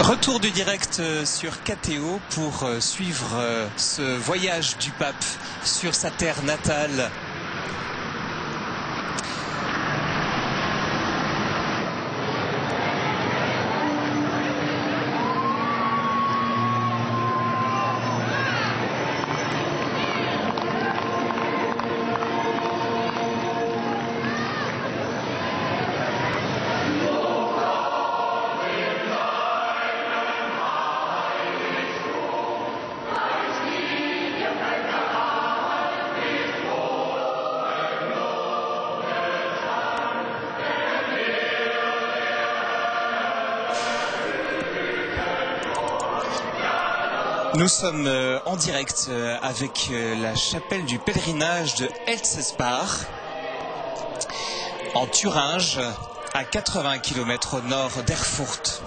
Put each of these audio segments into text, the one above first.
Retour du direct sur KTO pour suivre ce voyage du pape sur sa terre natale. Nous sommes en direct avec la chapelle du pèlerinage de Elzesbach, en Thuringe, à 80 km au nord d'Erfurt.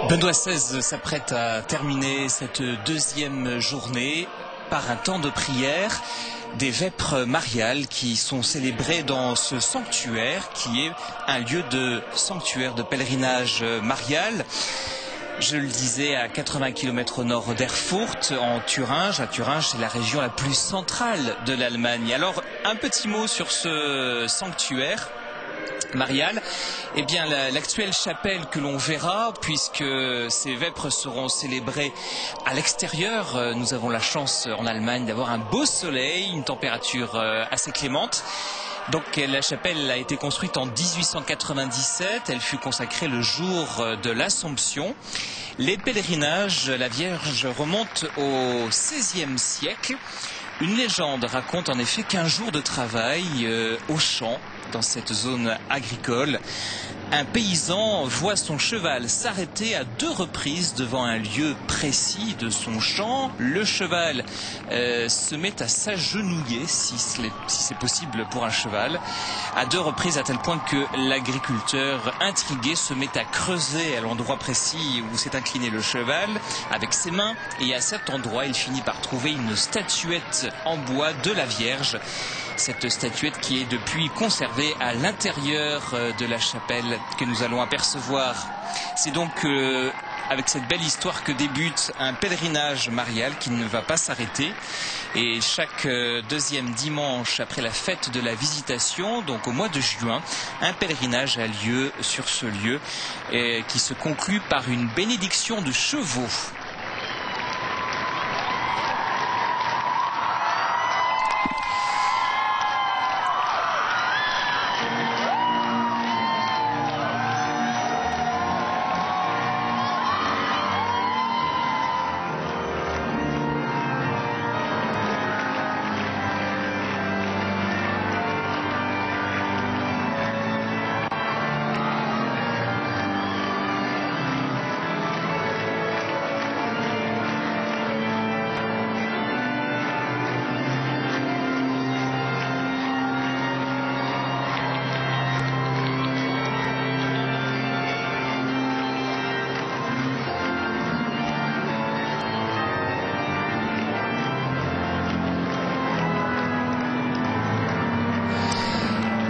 Benoît XVI s'apprête à terminer cette deuxième journée par un temps de prière des vêpres mariales qui sont célébrées dans ce sanctuaire qui est un lieu de sanctuaire de pèlerinage marial. Je le disais, à 80 km au nord d'Erfurt, en Thuringe. Thuringe, c'est la région la plus centrale de l'Allemagne. Alors, un petit mot sur ce sanctuaire marial. Eh bien, l'actuelle chapelle que l'on verra, puisque ces vêpres seront célébrées à l'extérieur. Nous avons la chance en Allemagne d'avoir un beau soleil, une température assez clémente. Donc la chapelle a été construite en 1897, elle fut consacrée le jour de l'Assomption. Les pèlerinages, la Vierge remonte au XVIe siècle. Une légende raconte en effet qu'un jour de travail au champ, dans cette zone agricole, un paysan voit son cheval s'arrêter à 2 reprises devant un lieu précis de son champ. Le cheval se met à s'agenouiller, si c'est possible pour un cheval, à 2 reprises, à tel point que l'agriculteur intrigué se met à creuser à l'endroit précis où s'est incliné le cheval avec ses mains, et à cet endroit il finit par trouver une statuette en bois de la Vierge. Cette statuette qui est depuis conservée à l'intérieur de la chapelle que nous allons apercevoir. C'est donc avec cette belle histoire que débute un pèlerinage marial qui ne va pas s'arrêter. Et chaque deuxième dimanche après la fête de la Visitation, donc au mois de juin, un pèlerinage a lieu sur ce lieu qui se conclut par une bénédiction de chevaux.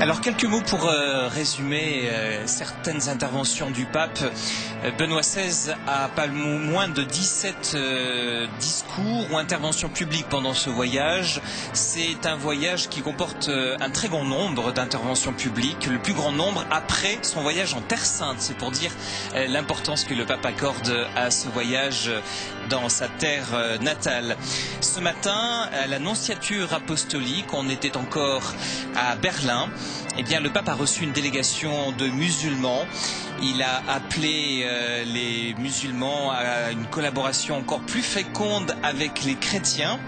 Alors quelques mots pour résumer certaines interventions du pape. Benoît XVI a pas moins de 17 discours ou interventions publiques pendant ce voyage. C'est un voyage qui comporte un très grand nombre d'interventions publiques, le plus grand nombre après son voyage en Terre Sainte. C'est pour dire l'importance que le pape accorde à ce voyage dans sa terre natale. Ce matin, à l'Annonciature apostolique, on était encore à Berlin. Eh bien, le pape a reçu une délégation de musulmans. Il a appelé les musulmans à une collaboration encore plus féconde avec les chrétiens.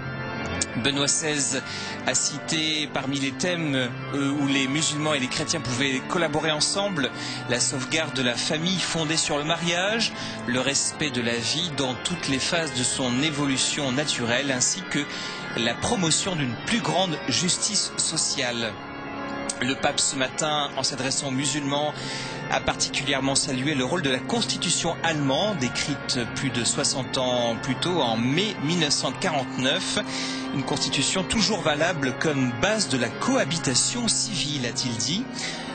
Benoît XVI a cité parmi les thèmes où les musulmans et les chrétiens pouvaient collaborer ensemble la sauvegarde de la famille fondée sur le mariage, le respect de la vie dans toutes les phases de son évolution naturelle, ainsi que la promotion d'une plus grande justice sociale. Le pape ce matin, en s'adressant aux musulmans, a particulièrement salué le rôle de la constitution allemande, écrite plus de 60 ans plus tôt, en mai 1949. Une constitution toujours valable comme base de la cohabitation civile, a-t-il dit.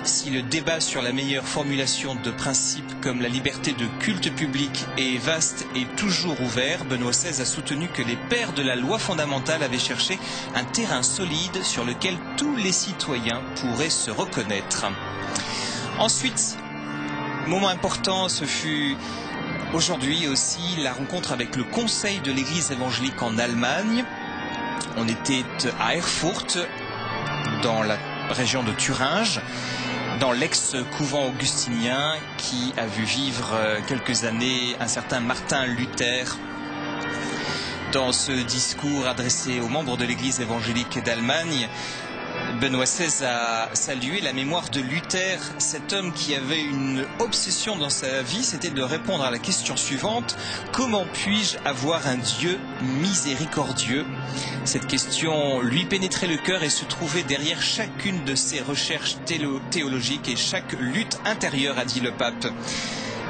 Si le débat sur la meilleure formulation de principes comme la liberté de culte public est vaste et toujours ouvert, Benoît XVI a soutenu que les pères de la loi fondamentale avaient cherché un terrain solide sur lequel tous les citoyens pourraient se reconnaître. Ensuite, moment important, ce fut aujourd'hui aussi la rencontre avec le Conseil de l'Église évangélique en Allemagne. On était à Erfurt, dans la région de Thuringe, dans l'ex-couvent augustinien qui a vu vivre quelques années un certain Martin Luther. Dans ce discours adressé aux membres de l'Église évangélique d'Allemagne, Benoît XVI a salué la mémoire de Luther, cet homme qui avait une obsession dans sa vie, c'était de répondre à la question suivante: comment puis-je avoir un Dieu miséricordieux? Cette question lui pénétrait le cœur et se trouvait derrière chacune de ses recherches théologiques et chaque lutte intérieure, a dit le pape.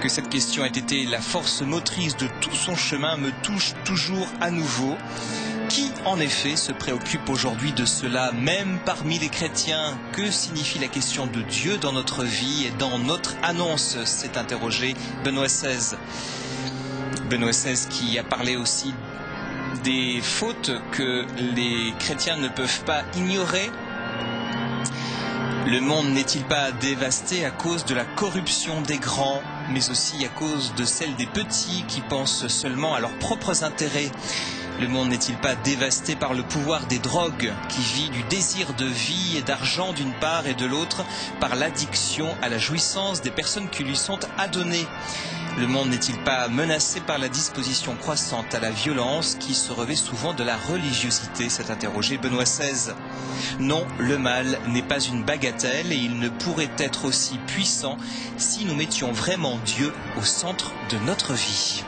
Que cette question ait été la force motrice de tout son chemin me touche toujours à nouveau. Qui, en effet, se préoccupe aujourd'hui de cela, même parmi les chrétiens? Que signifie la question de Dieu dans notre vie et dans notre annonce? S'est interrogé Benoît XVI. Benoît XVI qui a parlé aussi des fautes que les chrétiens ne peuvent pas ignorer. Le monde n'est-il pas dévasté à cause de la corruption des grands, mais aussi à cause de celle des petits qui pensent seulement à leurs propres intérêts? Le monde n'est-il pas dévasté par le pouvoir des drogues qui vit du désir de vie et d'argent d'une part et de l'autre par l'addiction à la jouissance des personnes qui lui sont adonnées? Le monde n'est-il pas menacé par la disposition croissante à la violence qui se revêt souvent de la religiosité? S'est interrogé Benoît XVI. Non, le mal n'est pas une bagatelle et il ne pourrait être aussi puissant si nous mettions vraiment Dieu au centre de notre vie.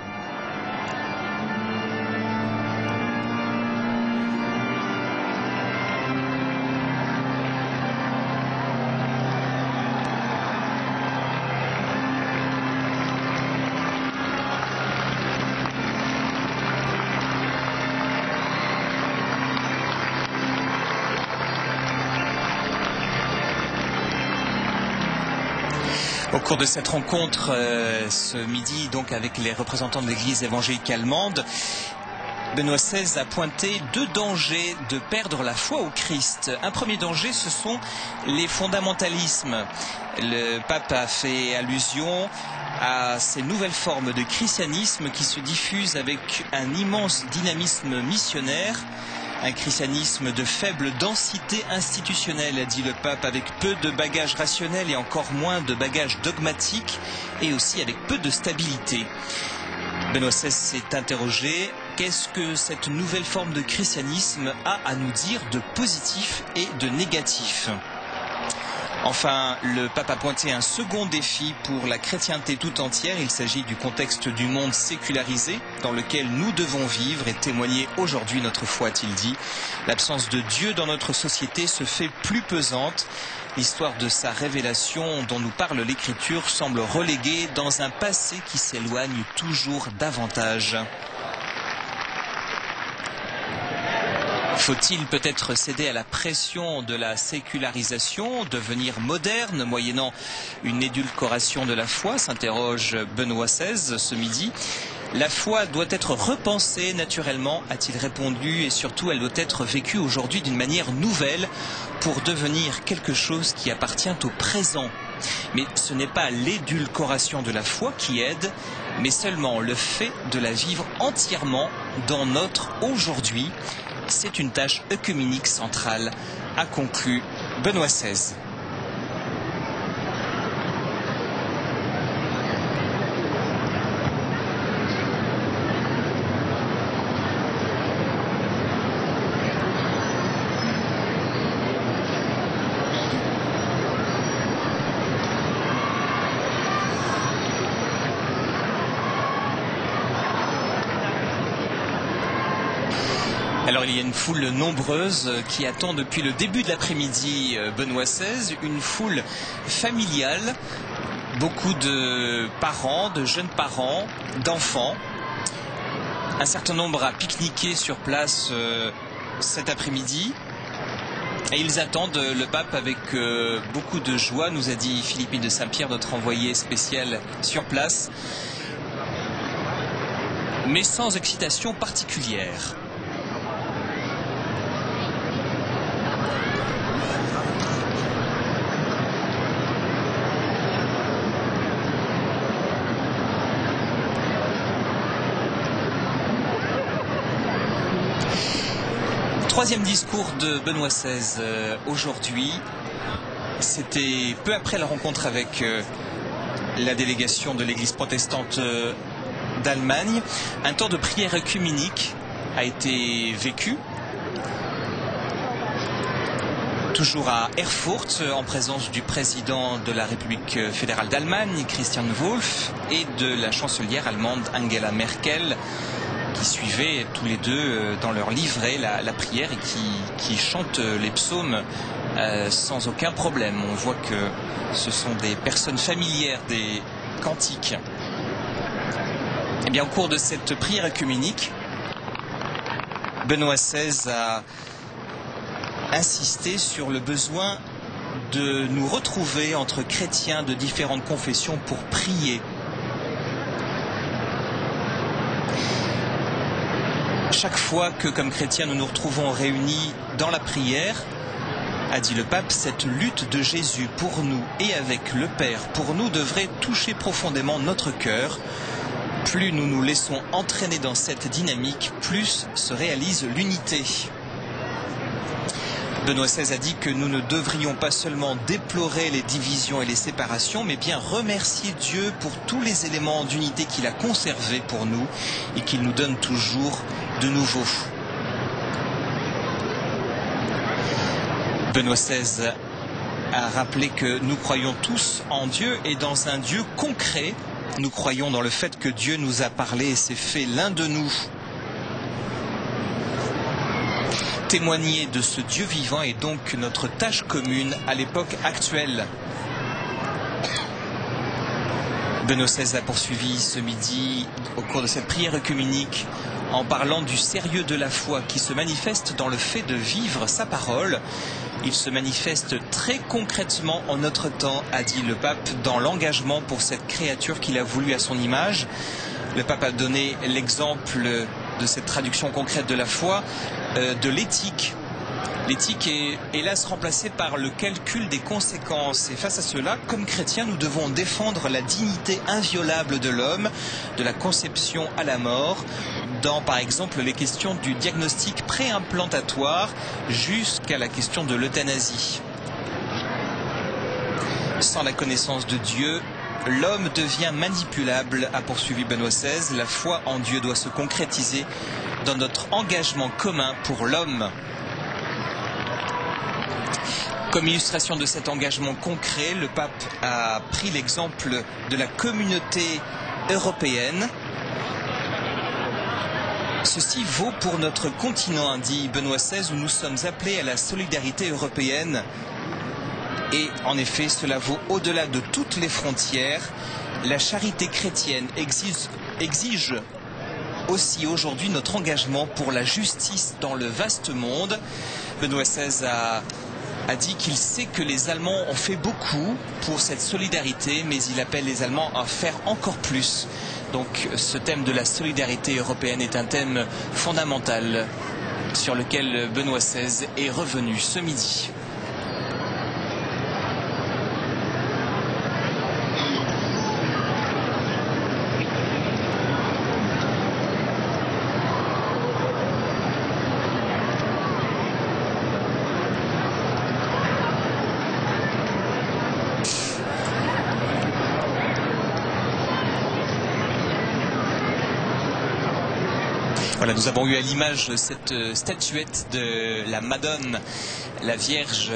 Au cours de cette rencontre ce midi, donc avec les représentants de l'Église évangélique allemande, Benoît XVI a pointé deux dangers de perdre la foi au Christ. Un premier danger, ce sont les fondamentalismes. Le pape a fait allusion à ces nouvelles formes de christianisme qui se diffusent avec un immense dynamisme missionnaire. Un christianisme de faible densité institutionnelle, a dit le pape, avec peu de bagages rationnels et encore moins de bagages dogmatiques, et aussi avec peu de stabilité. Benoît XVI s'est interrogé: qu'est-ce que cette nouvelle forme de christianisme a à nous dire de positif et de négatif? Enfin, le pape a pointé un second défi pour la chrétienté tout entière. Il s'agit du contexte du monde sécularisé dans lequel nous devons vivre et témoigner aujourd'hui notre foi, a-t-il dit. L'absence de Dieu dans notre société se fait plus pesante. L'histoire de sa révélation dont nous parle l'Écriture semble reléguée dans un passé qui s'éloigne toujours davantage. Faut-il peut-être céder à la pression de la sécularisation, devenir moderne, moyennant une édulcoration de la foi, s'interroge Benoît XVI ce midi. La foi doit être repensée naturellement, a-t-il répondu, et surtout elle doit être vécue aujourd'hui d'une manière nouvelle pour devenir quelque chose qui appartient au présent. Mais ce n'est pas l'édulcoration de la foi qui aide, mais seulement le fait de la vivre entièrement dans notre aujourd'hui. C'est une tâche œcuménique centrale, a conclu Benoît XVI. Alors il y a une foule nombreuse qui attend depuis le début de l'après-midi Benoît XVI, une foule familiale, beaucoup de parents, de jeunes parents, d'enfants. Un certain nombre a pique-niqué sur place cet après-midi. Et ils attendent le pape avec beaucoup de joie, nous a dit Philippine de Saint-Pierre, notre envoyé spécial sur place, mais sans excitation particulière. Troisième discours de Benoît XVI aujourd'hui. C'était peu après la rencontre avec la délégation de l'Église protestante d'Allemagne. Un temps de prière œcuménique a été vécu, toujours à Erfurt, en présence du président de la République fédérale d'Allemagne, Christian Wulff, et de la chancelière allemande Angela Merkel, qui suivaient tous les deux dans leur livret la prière et qui chantent les psaumes sans aucun problème. On voit que ce sont des personnes familières des cantiques. Et bien, au cours de cette prière œcuménique, Benoît XVI a insisté sur le besoin de nous retrouver entre chrétiens de différentes confessions pour prier. Chaque fois que, comme chrétiens, nous nous retrouvons réunis dans la prière, a dit le pape, cette lutte de Jésus pour nous et avec le Père pour nous devrait toucher profondément notre cœur. Plus nous nous laissons entraîner dans cette dynamique, plus se réalise l'unité. Benoît XVI a dit que nous ne devrions pas seulement déplorer les divisions et les séparations, mais bien remercier Dieu pour tous les éléments d'unité qu'il a conservés pour nous et qu'il nous donne toujours de nouveau. Benoît XVI a rappelé que nous croyons tous en Dieu et dans un Dieu concret. Nous croyons dans le fait que Dieu nous a parlé et s'est fait l'un de nous. Témoigner de ce Dieu vivant est donc notre tâche commune à l'époque actuelle. Benoît XVI a poursuivi ce midi, au cours de cette prière œcuménique, en parlant du sérieux de la foi qui se manifeste dans le fait de vivre sa parole. Il se manifeste très concrètement en notre temps, a dit le pape, dans l'engagement pour cette créature qu'il a voulu à son image. Le pape a donné l'exemple de cette traduction concrète de la foi, de l'éthique. L'éthique est hélas remplacée par le calcul des conséquences. Et face à cela, comme chrétiens, nous devons défendre la dignité inviolable de l'homme, de la conception à la mort, dans par exemple les questions du diagnostic préimplantatoire jusqu'à la question de l'euthanasie. Sans la connaissance de Dieu, l'homme devient manipulable, a poursuivi Benoît XVI. La foi en Dieu doit se concrétiser dans notre engagement commun pour l'homme. Comme illustration de cet engagement concret, le pape a pris l'exemple de la communauté européenne. Ceci vaut pour notre continent, a dit Benoît XVI, où nous sommes appelés à la solidarité européenne. Et en effet, cela vaut au-delà de toutes les frontières. La charité chrétienne exige aussi aujourd'hui notre engagement pour la justice dans le vaste monde. Benoît XVI a dit qu'il sait que les Allemands ont fait beaucoup pour cette solidarité, mais il appelle les Allemands à faire encore plus. Donc ce thème de la solidarité européenne est un thème fondamental sur lequel Benoît XVI est revenu ce midi. Voilà, nous avons eu à l'image cette statuette de la Madone, la Vierge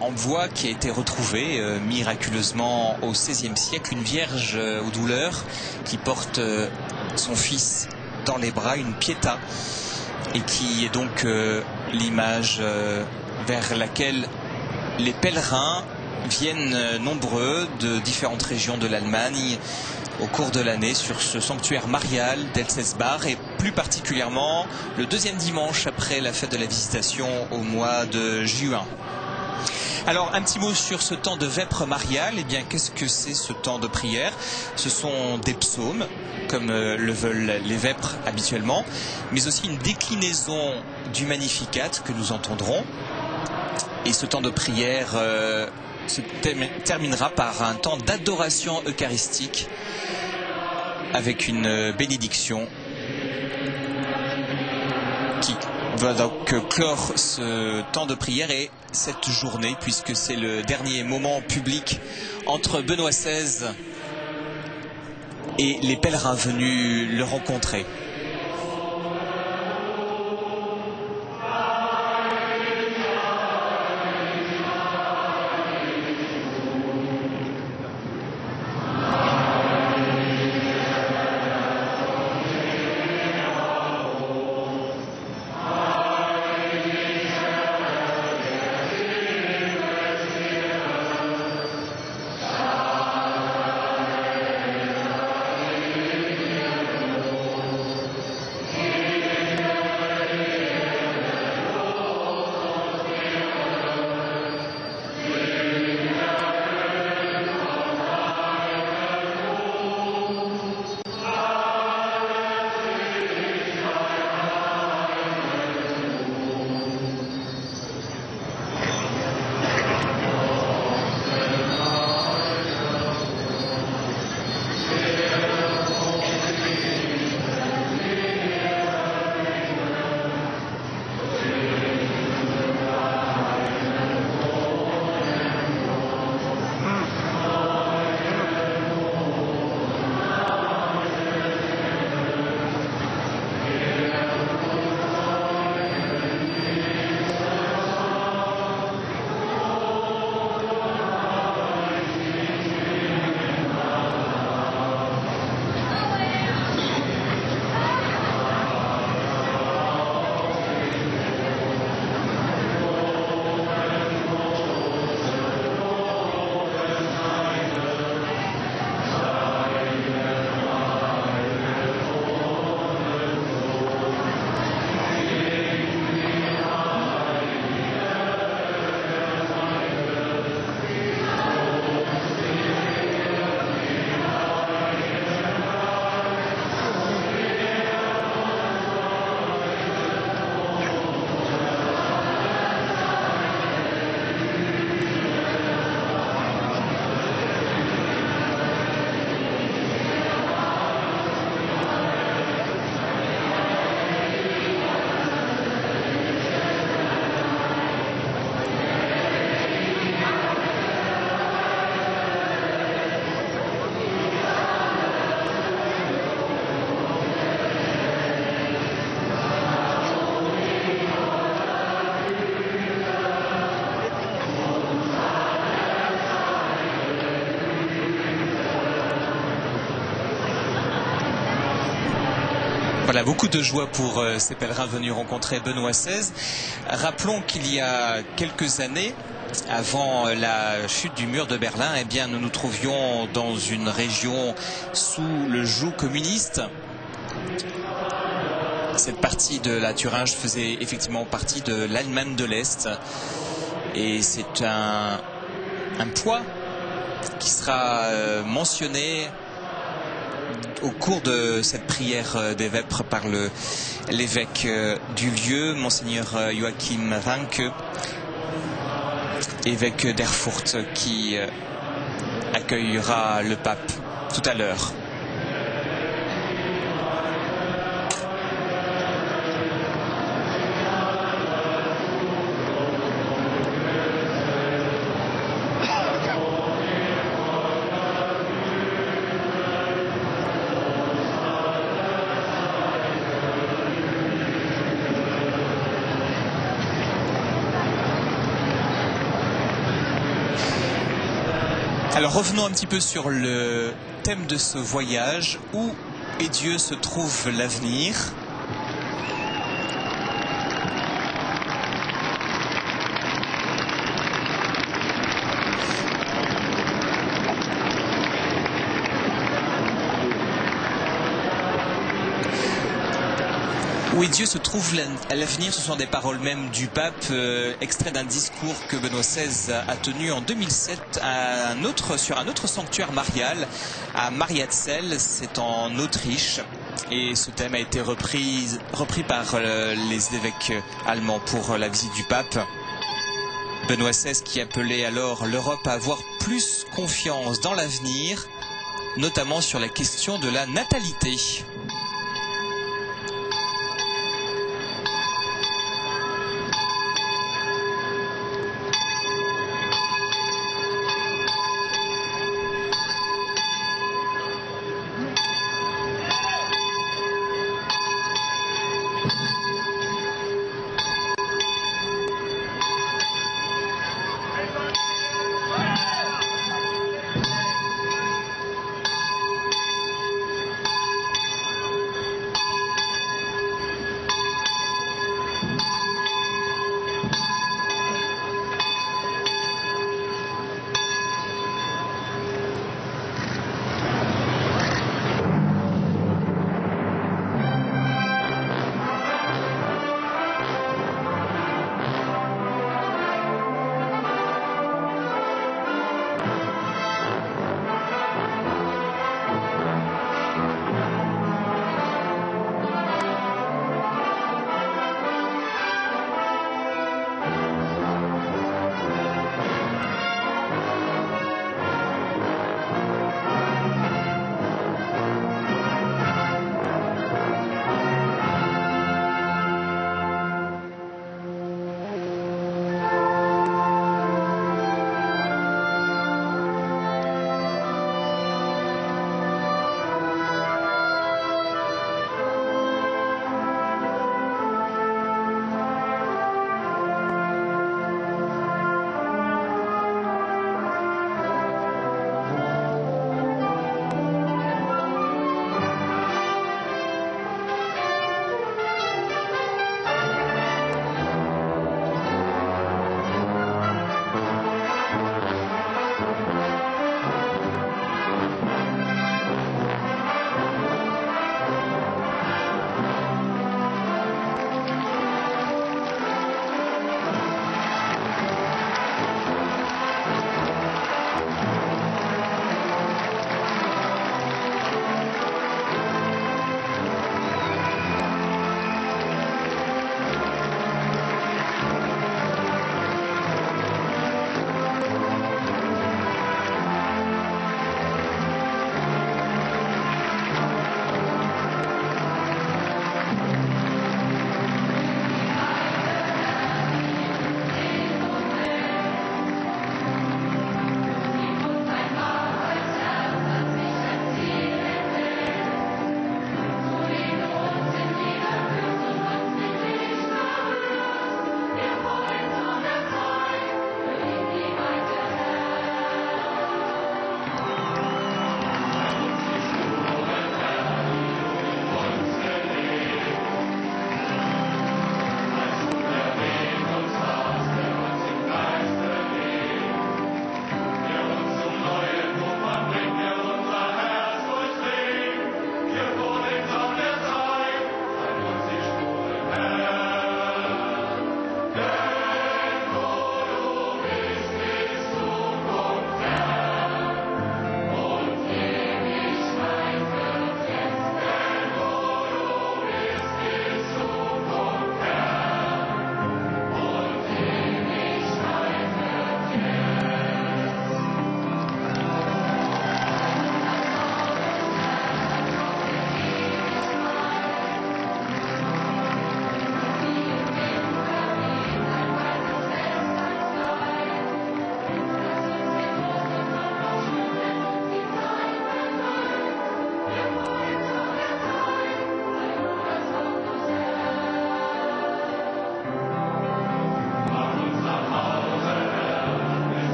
en bois, qui a été retrouvée miraculeusement au XVIe siècle, une Vierge aux douleurs qui porte son fils dans les bras, une Pietà. et qui est donc l'image vers laquelle les pèlerins viennent nombreux de différentes régions de l'Allemagne au cours de l'année sur ce sanctuaire marial d'Elsesbach, et plus particulièrement le deuxième dimanche après la fête de la Visitation au mois de juin. Alors un petit mot sur ce temps de vêpres mariales. Eh bien, qu'est-ce que c'est ce temps de prière? Ce sont des psaumes, comme le veulent les vêpres habituellement, mais aussi une déclinaison du Magnificat que nous entendrons. Et ce temps de prière se terminera par un temps d'adoration eucharistique avec une bénédiction qui va donc clore ce temps de prière et cette journée, puisque c'est le dernier moment public entre Benoît XVI et les pèlerins venus le rencontrer. Voilà, beaucoup de joie pour ces pèlerins venus rencontrer Benoît XVI. Rappelons qu'il y a quelques années, avant la chute du mur de Berlin, eh bien, nous nous trouvions dans une région sous le joug communiste. Cette partie de la Thuringe faisait effectivement partie de l'Allemagne de l'Est. Et c'est un poids qui sera mentionné au cours de cette prière des vêpres par l'évêque du lieu, Monseigneur Joachim Ranke, évêque d'Erfurt, qui accueillera le pape tout à l'heure. Alors revenons un petit peu sur le thème de ce voyage. Où et Dieu se trouve l'avenir? Oui, Dieu se trouve à l'avenir, ce sont des paroles même du pape, extrait d'un discours que Benoît XVI a tenu en 2007 sur un autre sanctuaire marial à Mariazell, c'est en Autriche. Et ce thème a été repris par les évêques allemands pour la visite du pape. Benoît XVI qui appelait alors l'Europe à avoir plus confiance dans l'avenir, notamment sur la question de la natalité.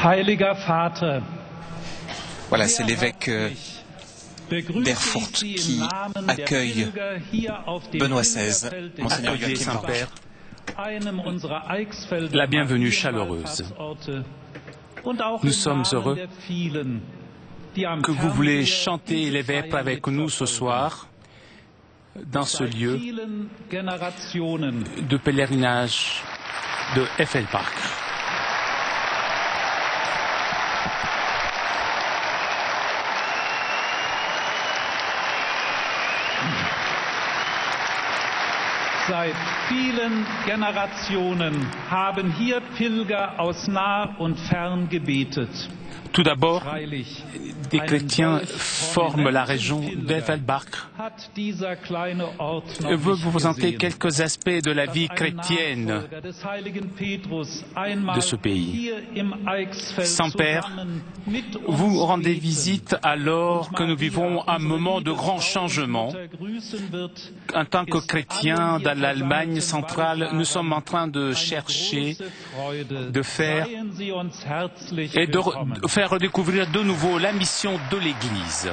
Heiliger Vater, voilà, c'est l'évêque d'Erfurt qui accueille Benoît XVI, Monseigneur Joachim Blanche. La bienvenue chaleureuse. Nous sommes heureux que vous voulez chanter les vêpres avec nous ce soir dans ce lieu de pèlerinage de Effelpark. Seit vielen Generationen haben hier Pilger aus nah und fern gebetet. Tout d'abord, des chrétiens forment la région d'Effelpark. Je veux vous présenter quelques aspects de la vie chrétienne de ce pays. Saint-Père, vous rendez visite alors que nous vivons un moment de grand changement. En tant que chrétiens dans l'Allemagne centrale, nous sommes en train de chercher, de faire et de faire redécouvrir de nouveau la mission de l'Église.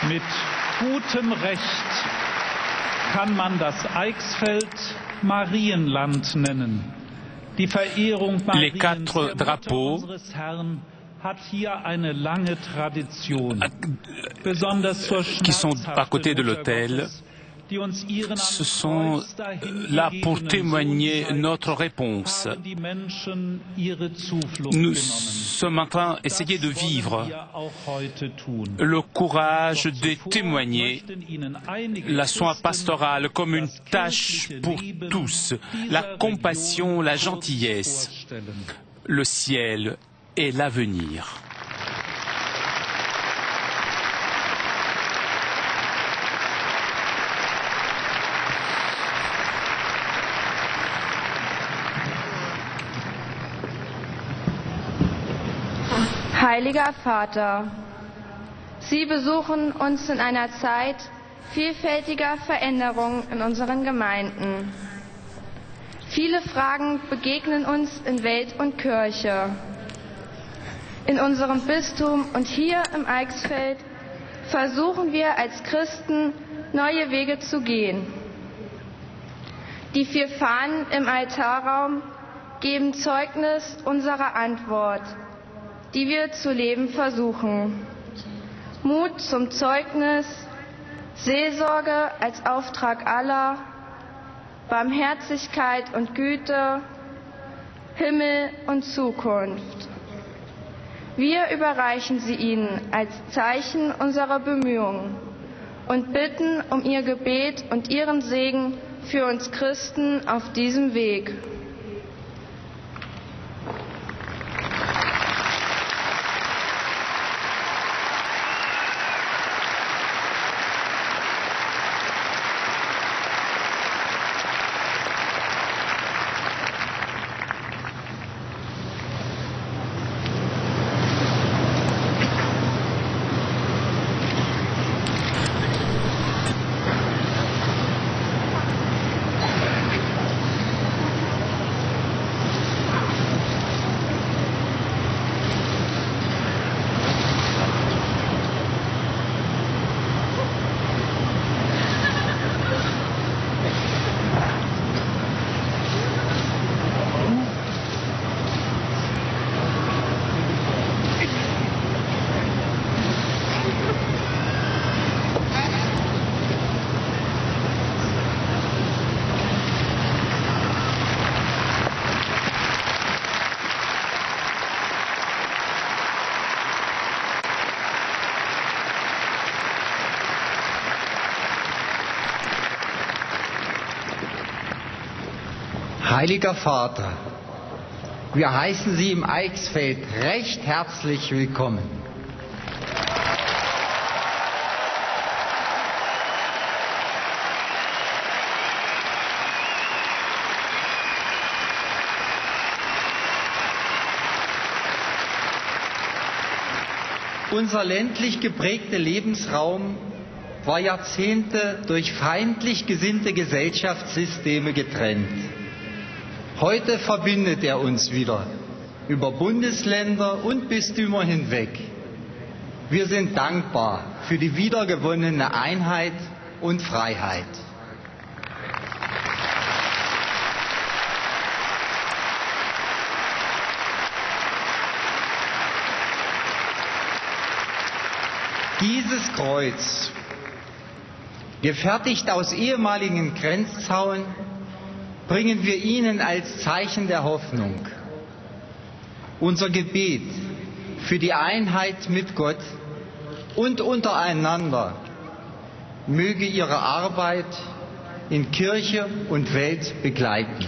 Mit gutem Recht kann man das Eichsfeld Marienland nennen. Die Verehrung Les quatre drapeaux qui sont à côté de l'autel Ce sont là pour témoigner notre réponse. Nous sommes en train d'essayer de vivre le courage de témoigner la soin pastorale comme une tâche pour tous, la compassion, la gentillesse, le ciel et l'avenir. Heiliger Vater, Sie besuchen uns in einer Zeit vielfältiger Veränderungen in unseren Gemeinden. Viele Fragen begegnen uns in Welt und Kirche. In unserem Bistum und hier im Eichsfeld versuchen wir als Christen neue Wege zu gehen. Die 4 Fahnen im Altarraum geben Zeugnis unserer Antwort, die wir zu leben versuchen. Mut zum Zeugnis, Seelsorge als Auftrag aller, Barmherzigkeit und Güte, Himmel und Zukunft. Wir überreichen sie Ihnen als Zeichen unserer Bemühungen und bitten um Ihr Gebet und Ihren Segen für uns Christen auf diesem Weg. Heiliger Vater, wir heißen Sie im Eichsfeld recht herzlich willkommen. Unser ländlich geprägter Lebensraum war Jahrzehnte durch feindlich gesinnte Gesellschaftssysteme getrennt. Heute verbindet er uns wieder über Bundesländer und Bistümer hinweg. Wir sind dankbar für die wiedergewonnene Einheit und Freiheit. Dieses Kreuz, gefertigt aus ehemaligen Grenzzaun, bringen wir Ihnen als Zeichen der Hoffnung. Unser Gebet für die Einheit mit Gott und untereinander möge Ihre Arbeit in Kirche und Welt begleiten.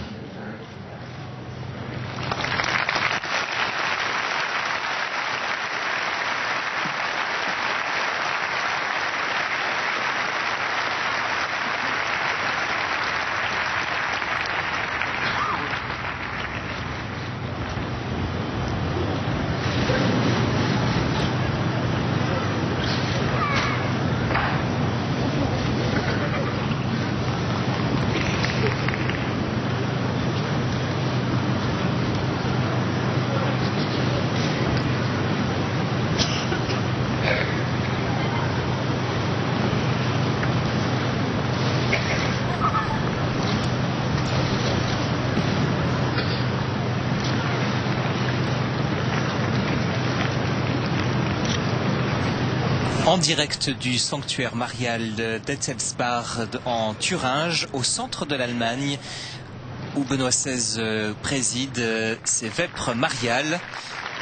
En direct du sanctuaire marial d'Etzelsbach en Thuringe, au centre de l'Allemagne, où Benoît XVI préside ses vêpres mariales.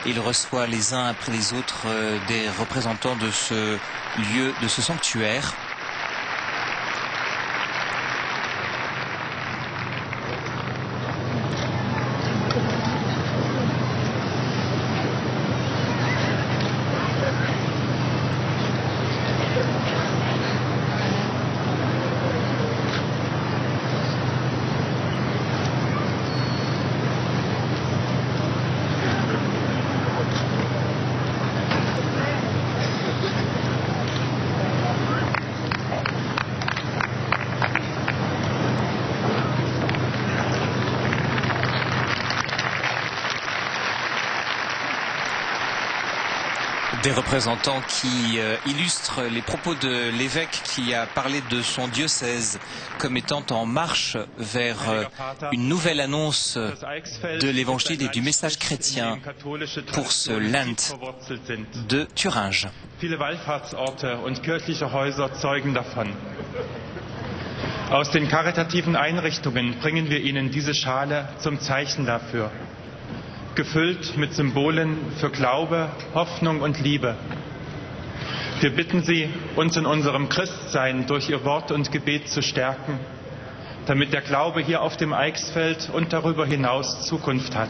Il reçoit les uns après les autres des représentants de ce lieu, de ce sanctuaire. Des représentants qui illustrent les propos de l'évêque qui a parlé de son diocèse comme étant en marche vers une nouvelle annonce de l'évangile et du message chrétien pour ce Lent de Thuringe. Viele Wallfahrtsorte und kirchliche Häuser zeugen davon. Aus den karitativen Einrichtungen bringen wir Ihnen diese Schale zum Zeichen dafür. Gefüllt mit Symbolen für Glaube, Hoffnung und Liebe. Wir bitten Sie, uns in unserem Christsein durch Ihr Wort und Gebet zu stärken, damit der Glaube hier auf dem Eichsfeld und darüber hinaus Zukunft hat.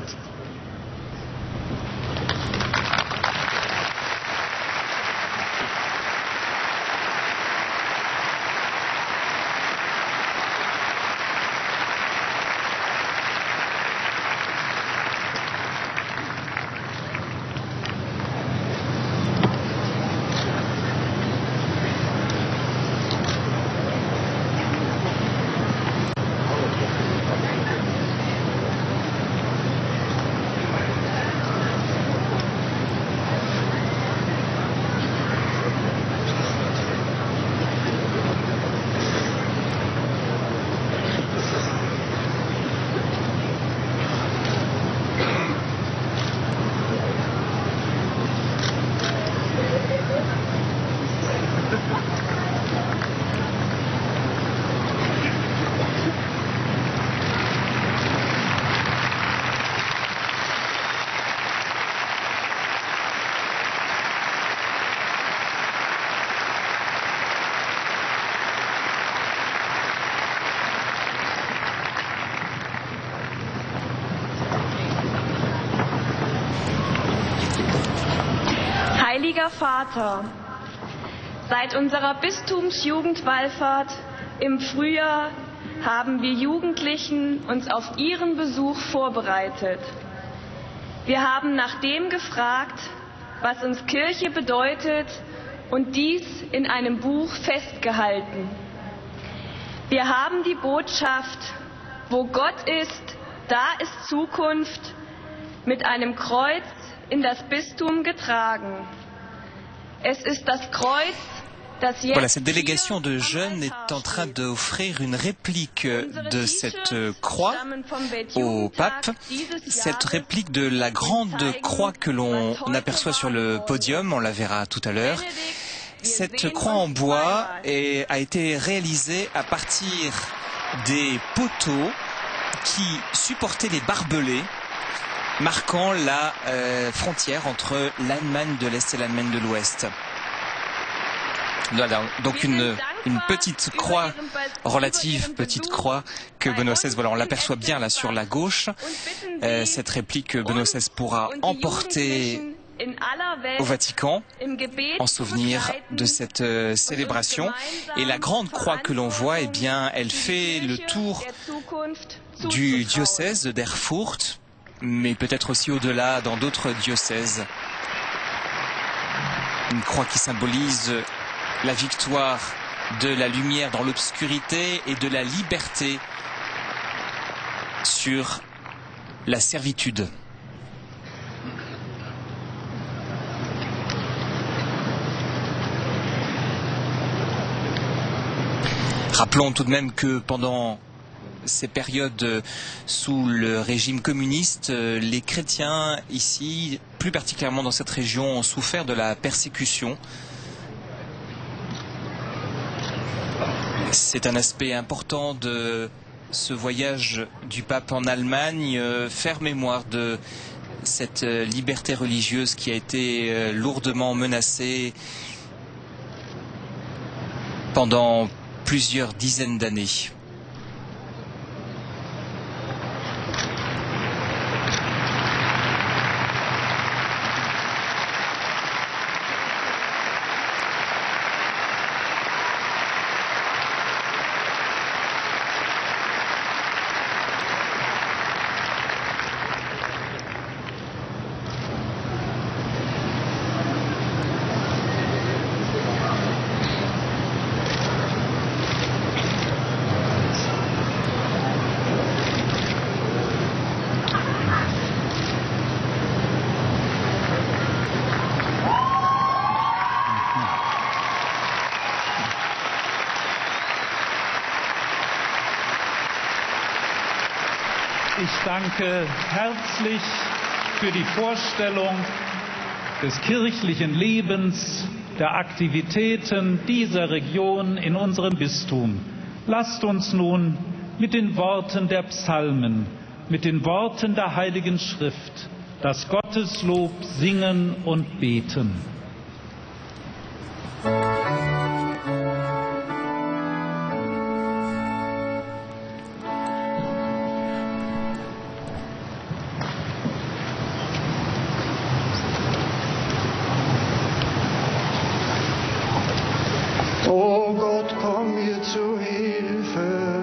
Heiliger Vater, seit unserer Bistumsjugendwallfahrt im Frühjahr haben wir Jugendlichen uns auf Ihren Besuch vorbereitet. Wir haben nach dem gefragt, was uns Kirche bedeutet und dies in einem Buch festgehalten. Wir haben die Botschaft, wo Gott ist, da ist Zukunft, mit einem Kreuz in das Bistum getragen. Es ist das Kreuz, das jetzt Voilà, cette délégation de jeunes est en train d'offrir une réplique de cette croix au pape. Cette réplique de la grande croix que l'on aperçoit sur le podium, on la verra tout à l'heure. Cette croix en bois a été réalisée à partir des poteaux qui supportaient les barbelés marquant la frontière entre l'Allemagne de l'Est et l'Allemagne de l'Ouest. Voilà, donc une petite croix, relative petite croix que Benoît XVI, voilà, on l'aperçoit bien là sur la gauche. Cette réplique que Benoît XVI pourra emporter au Vatican en souvenir de cette célébration. Et la grande croix que l'on voit, eh bien, elle fait le tour du diocèse d'Erfurt, mais peut-être aussi au-delà dans d'autres diocèses. Une croix qui symbolise la victoire de la lumière dans l'obscurité et de la liberté sur la servitude. Rappelons tout de même que pendant ces périodes sous le régime communiste, les chrétiens ici, plus particulièrement dans cette région, ont souffert de la persécution. C'est un aspect important de ce voyage du pape en Allemagne, faire mémoire de cette liberté religieuse qui a été lourdement menacée pendant plusieurs dizaines d'années. Ich danke herzlich für die Vorstellung des kirchlichen Lebens, der Aktivitäten dieser Region in unserem Bistum. Lasst uns nun mit den Worten der Psalmen, mit den Worten der Heiligen Schrift das Gotteslob singen und beten. O Gott, komm mir zu Hilfe.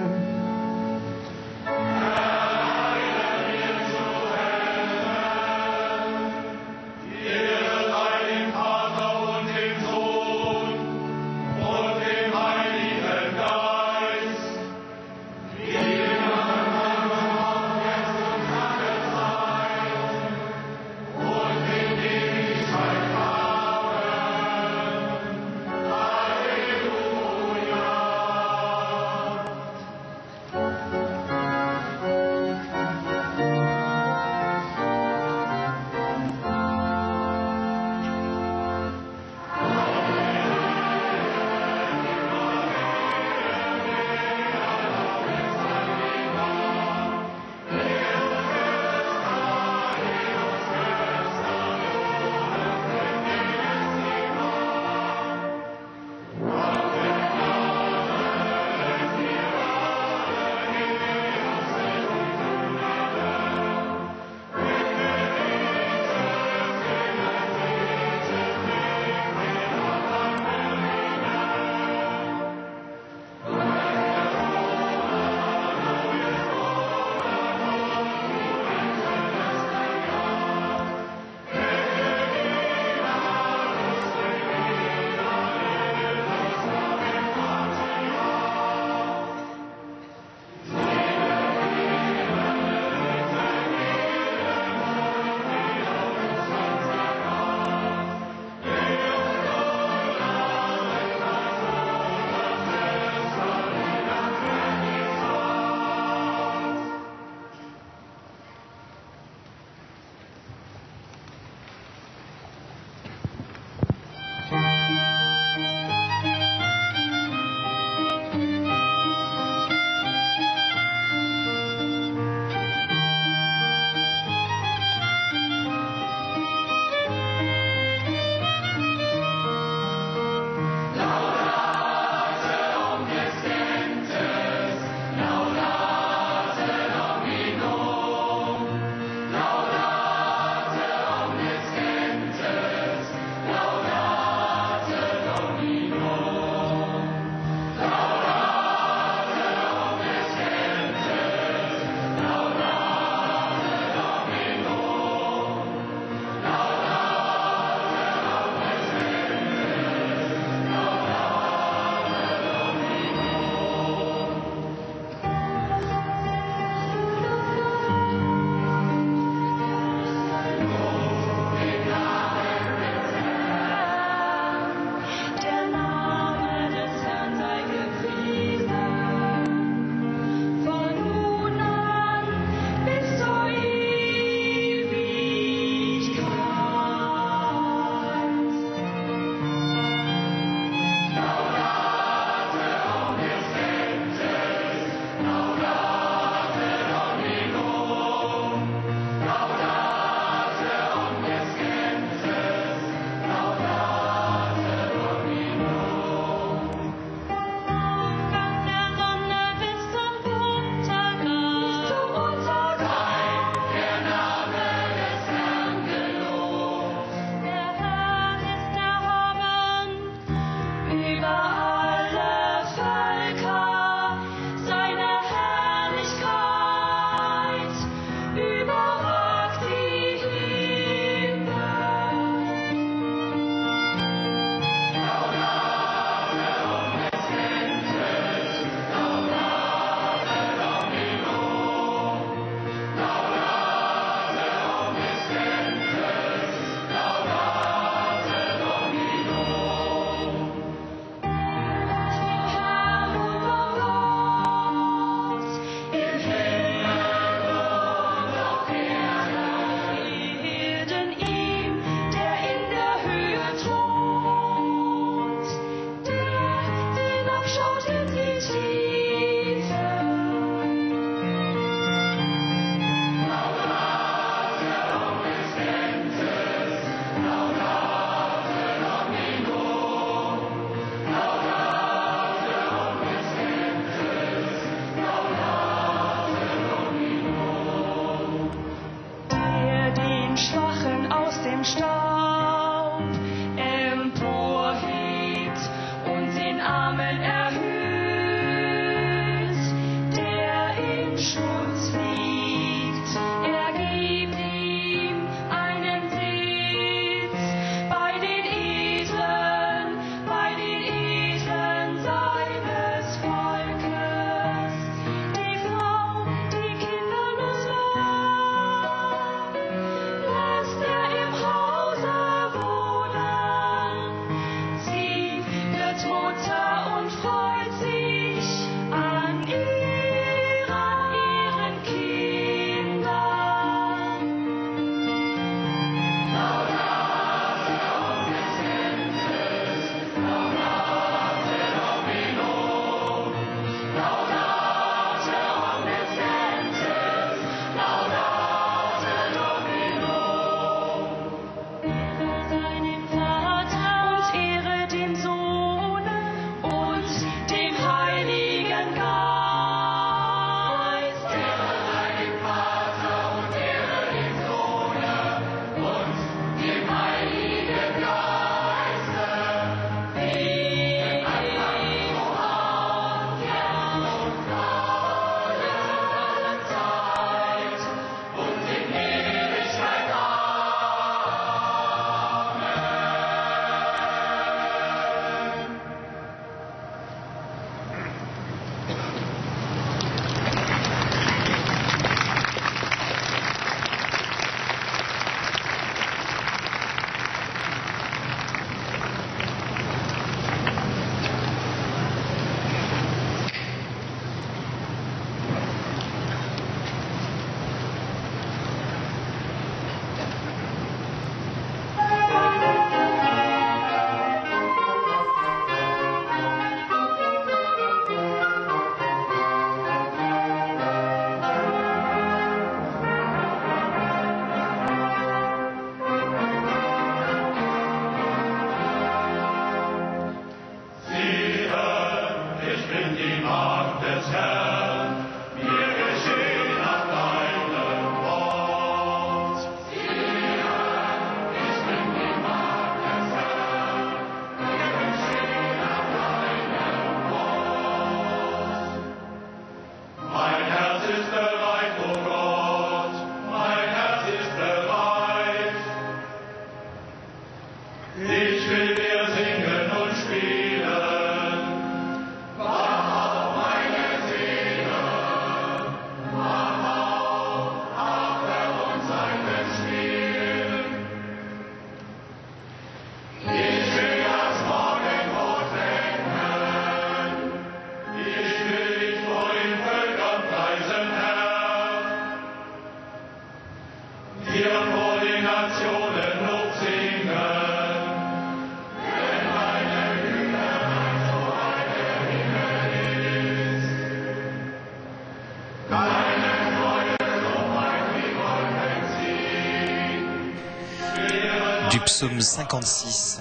Du psaume 56.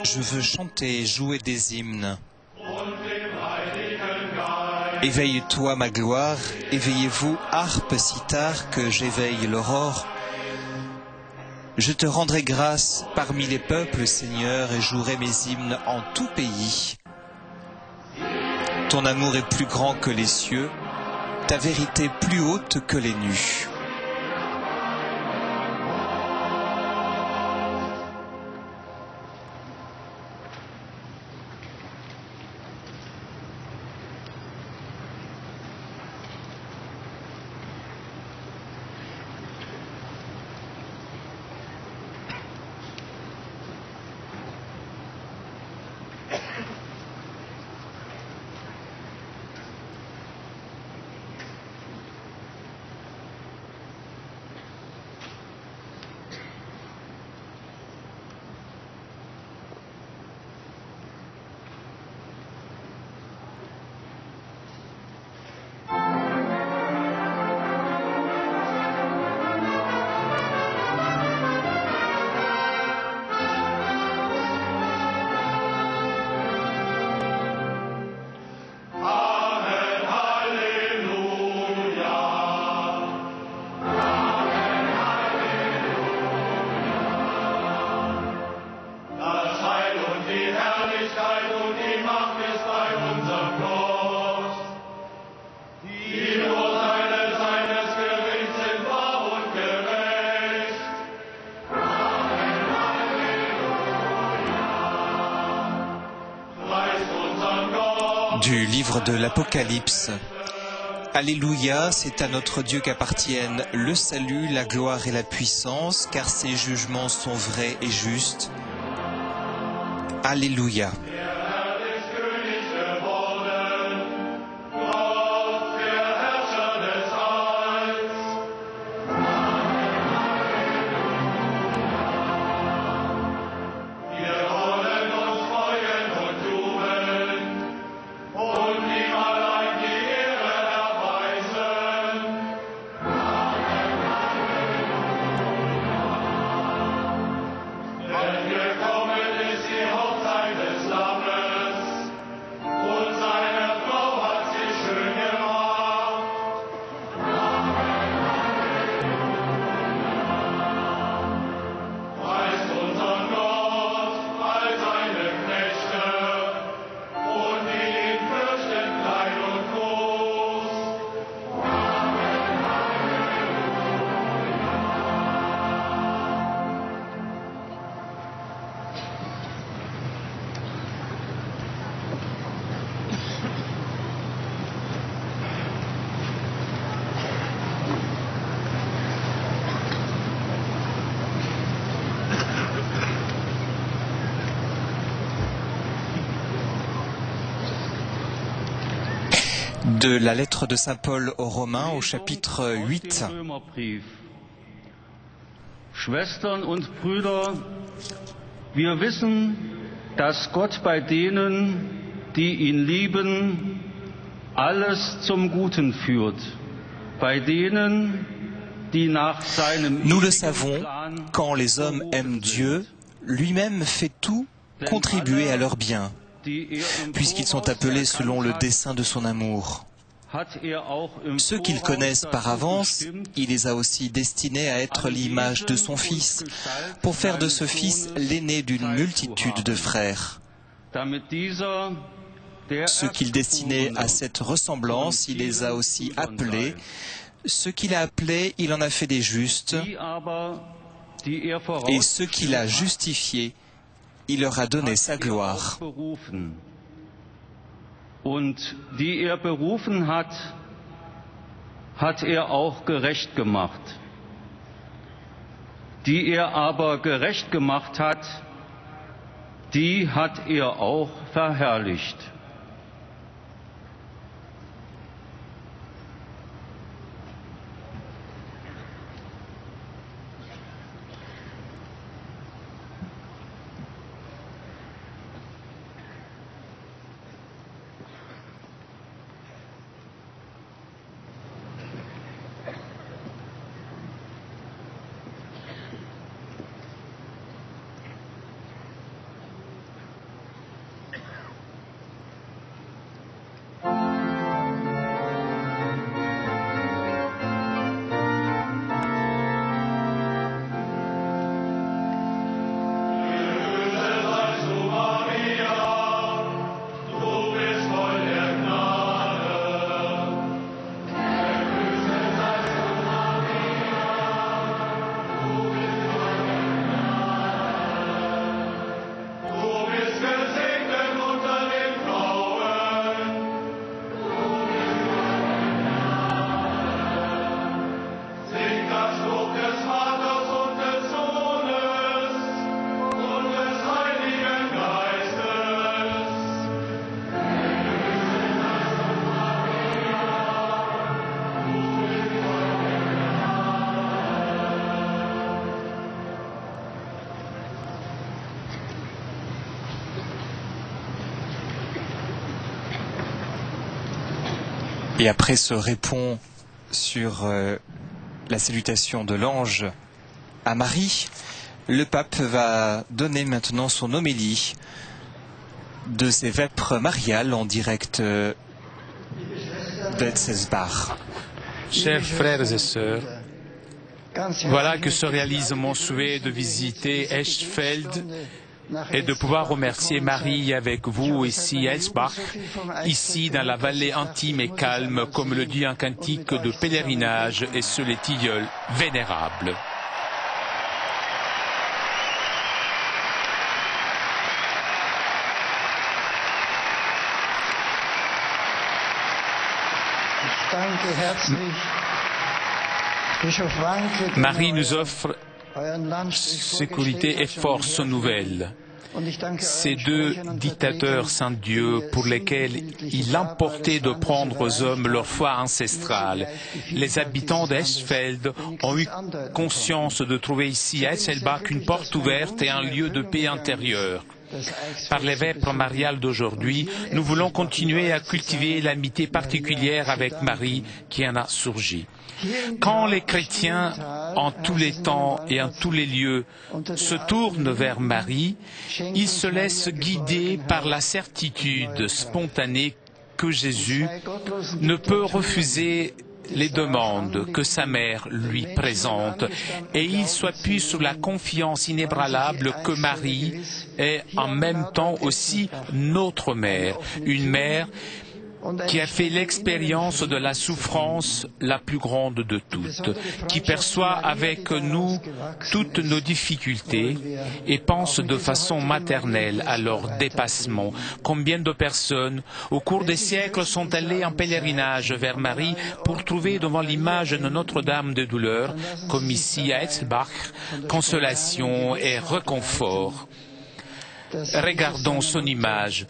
Je veux chanter, jouer des hymnes. Éveille-toi ma gloire, éveillez-vous, harpe sitar, que j'éveille l'aurore. Je te rendrai grâce parmi les peuples, Seigneur, et jouerai mes hymnes en tout pays. Ton amour est plus grand que les cieux, ta vérité plus haute que les nues. Du livre de l'Apocalypse. Alléluia, c'est à notre Dieu qu'appartiennent le salut, la gloire et la puissance, car ses jugements sont vrais et justes. Alléluia. De la lettre de Saint Paul aux Romains au chapitre 8. Schwestern und Brüder, wir wissen, dass Gott bei denen, die ihn lieben, alles zum Guten führt. Bei denen, die nach seinem Nous le savons, quand les hommes aiment Dieu, lui-même fait tout contribuer à leur bien, puisqu'ils sont appelés selon le dessein de son amour. Ceux qu'il connaissent par avance, il les a aussi destinés à être l'image de son Fils, pour faire de ce Fils l'aîné d'une multitude de frères. Ceux qu'il destinait à cette ressemblance, il les a aussi appelés. Ceux qu'il a appelés, il en a fait des justes. Et ceux qu'il a justifiés, il leur a donné sa gloire. Und die berufen hat, hat auch gerecht gemacht. Die aber gerecht gemacht hat, die hat auch verherrlicht. Et après ce répond sur la salutation de l'ange à Marie, le pape va donner maintenant son homélie de ses vêpres mariales en direct d'Etzelsbach. Chers frères et sœurs, voilà que se réalise mon souhait de visiter Eschfeld et de pouvoir remercier Marie avec vous ici à Elsbach, ici dans la vallée intime et calme, comme le dit un cantique de pèlerinage et sur les tilleuls vénérables. Marie nous offre sécurité et force nouvelle. Ces deux dictateurs saint Dieu pour lesquels il importait de prendre aux hommes leur foi ancestrale. Les habitants d'Eschfeld ont eu conscience de trouver ici à Etzelbach une porte ouverte et un lieu de paix intérieure. Par les vêpres mariales d'aujourd'hui, nous voulons continuer à cultiver l'amitié particulière avec Marie qui en a surgi. Quand les chrétiens, en tous les temps et en tous les lieux, se tournent vers Marie, ils se laissent guider par la certitude spontanée que Jésus ne peut refuser les demandes que sa mère lui présente et il s'appuie sur la confiance inébranlable que Marie est en même temps aussi notre mère, une mère qui a fait l'expérience de la souffrance la plus grande de toutes, qui perçoit avec nous toutes nos difficultés et pense de façon maternelle à leur dépassement. Combien de personnes, au cours des siècles, sont allées en pèlerinage vers Marie pour trouver devant l'image de Notre-Dame de douleur, comme ici à Etzelbach, consolation et réconfort. Regardons son image.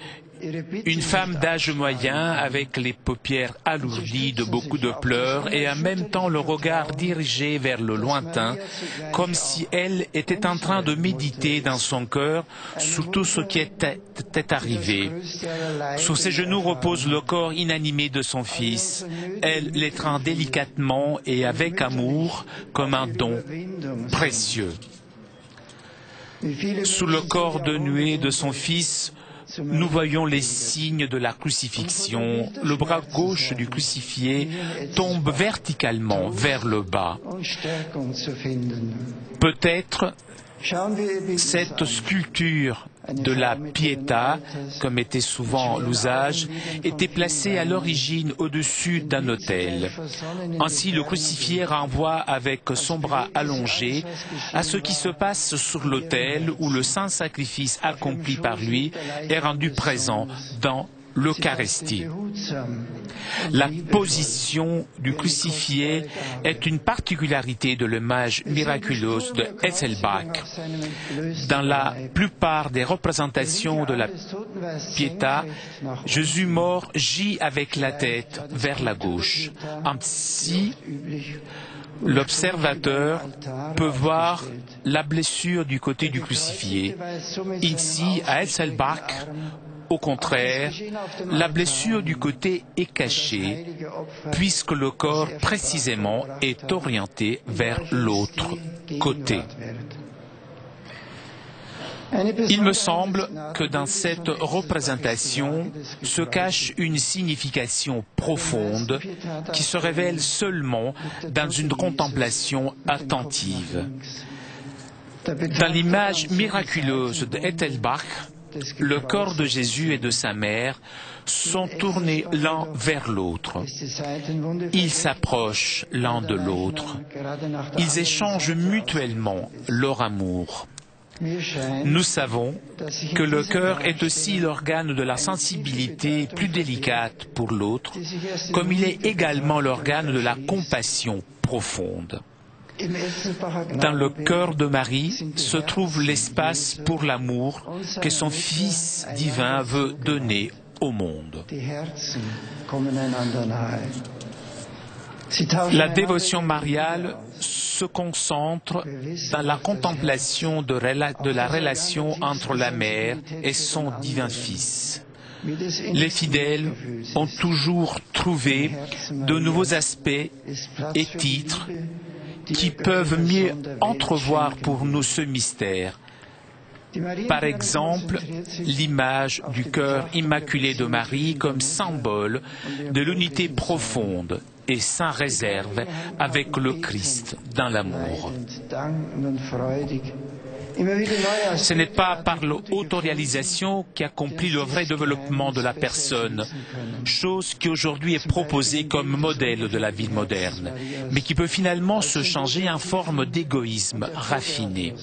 Une femme d'âge moyen avec les paupières alourdies de beaucoup de pleurs et en même temps le regard dirigé vers le lointain, comme si elle était en train de méditer dans son cœur sur tout ce qui était arrivé. Sur ses genoux repose le corps inanimé de son fils. Elle l'étreint délicatement et avec amour comme un don précieux. Sous le corps dénué de son fils, nous voyons les signes de la crucifixion. Le bras gauche du crucifié tombe verticalement vers le bas. Peut-être cette sculpture de la Pietà, comme était souvent l'usage, était placée à l'origine au-dessus d'un autel. Ainsi, le crucifié renvoie avec son bras allongé à ce qui se passe sur l'autel où le saint sacrifice accompli par lui est rendu présent dans l'Eucharistie. La position du crucifié est une particularité de l'image miraculeuse de Etzelbach. Dans la plupart des représentations de la Pietà, Jésus mort gît avec la tête vers la gauche. Ainsi, l'observateur peut voir la blessure du côté du crucifié. Ici, à Etzelbach, au contraire, la blessure du côté est cachée, puisque le corps précisément est orienté vers l'autre côté. Il me semble que dans cette représentation se cache une signification profonde qui se révèle seulement dans une contemplation attentive. Dans l'image miraculeuse de Etzelbach, le corps de Jésus et de sa mère sont tournés l'un vers l'autre. Ils s'approchent l'un de l'autre. Ils échangent mutuellement leur amour. Nous savons que le cœur est aussi l'organe de la sensibilité plus délicate pour l'autre, comme il est également l'organe de la compassion profonde. Dans le cœur de Marie se trouve l'espace pour l'amour que son Fils divin veut donner au monde. La dévotion mariale se concentre dans la contemplation de la relation entre la mère et son divin Fils. Les fidèles ont toujours trouvé de nouveaux aspects et titres qui peuvent mieux entrevoir pour nous ce mystère. Par exemple, l'image du cœur immaculé de Marie comme symbole de l'unité profonde et sans réserve avec le Christ dans l'amour. Ce n'est pas par l'autoréalisation qu'accomplit le vrai développement de la personne, chose qui aujourd'hui est proposée comme modèle de la vie moderne, mais qui peut finalement se changer en forme d'égoïsme raffiné.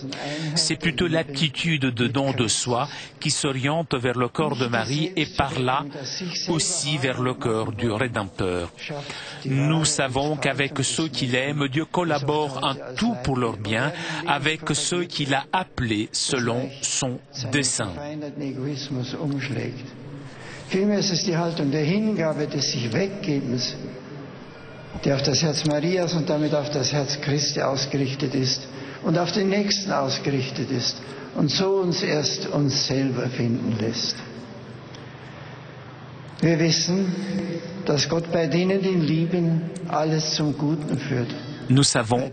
C'est plutôt l'aptitude de don de soi qui s'oriente vers le corps de Marie et par là aussi vers le cœur du Rédempteur. Nous savons qu'avec ceux qui l'aiment, Dieu collabore en tout pour leur bien, avec ceux qu'il a appelés selon son dessein. Vielmehr ist es die Haltung der Hingabe, des sich Weggebens, die auf das Herz Marias und damit auf das Herz Christi ausgerichtet ist und auf den Nächsten ausgerichtet ist und so uns erst uns selber finden lässt. Wir wissen, dass Gott bei denen, die ihn lieben, alles zum Guten führt. Nous savons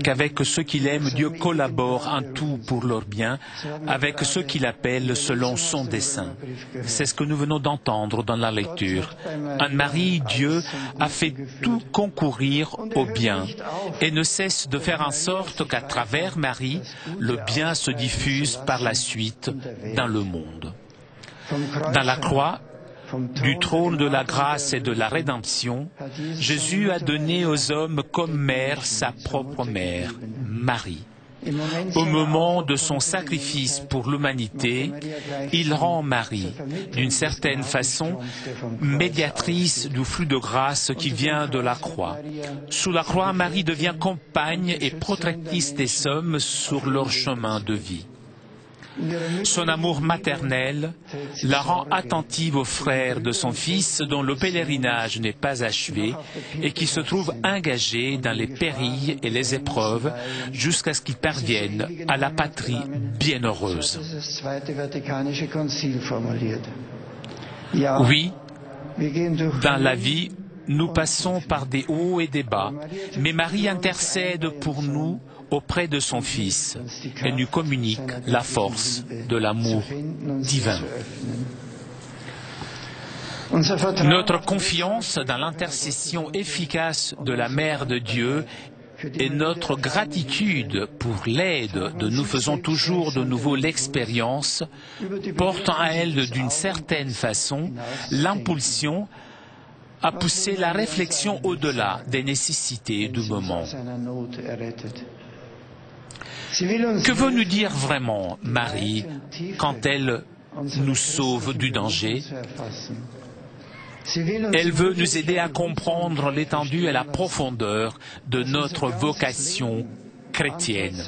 qu'avec ceux qu'il aime, Dieu collabore en tout pour leur bien, avec ceux qu'il appelle selon son dessein. C'est ce que nous venons d'entendre dans la lecture. En Marie, Dieu a fait tout concourir au bien et ne cesse de faire en sorte qu'à travers Marie, le bien se diffuse par la suite dans le monde. Dans la croix, du trône de la grâce et de la rédemption, Jésus a donné aux hommes comme mère sa propre mère, Marie. Au moment de son sacrifice pour l'humanité, il rend Marie, d'une certaine façon, médiatrice du flux de grâce qui vient de la croix. Sous la croix, Marie devient compagne et protectrice des hommes sur leur chemin de vie. Son amour maternel la rend attentive aux frères de son fils dont le pèlerinage n'est pas achevé et qui se trouve engagé dans les périls et les épreuves jusqu'à ce qu'ils parviennent à la patrie bienheureuse. Oui, dans la vie, nous passons par des hauts et des bas, mais Marie intercède pour nous auprès de son Fils et nous communique la force de l'amour divin. Notre confiance dans l'intercession efficace de la Mère de Dieu et notre gratitude pour l'aide dont nous faisons toujours de nouveau l'expérience portent en elle d'une certaine façon l'impulsion à pousser la réflexion au-delà des nécessités du moment. Que veut nous dire vraiment Marie quand elle nous sauve du danger? Elle veut nous aider à comprendre l'étendue et la profondeur de notre vocation chrétienne.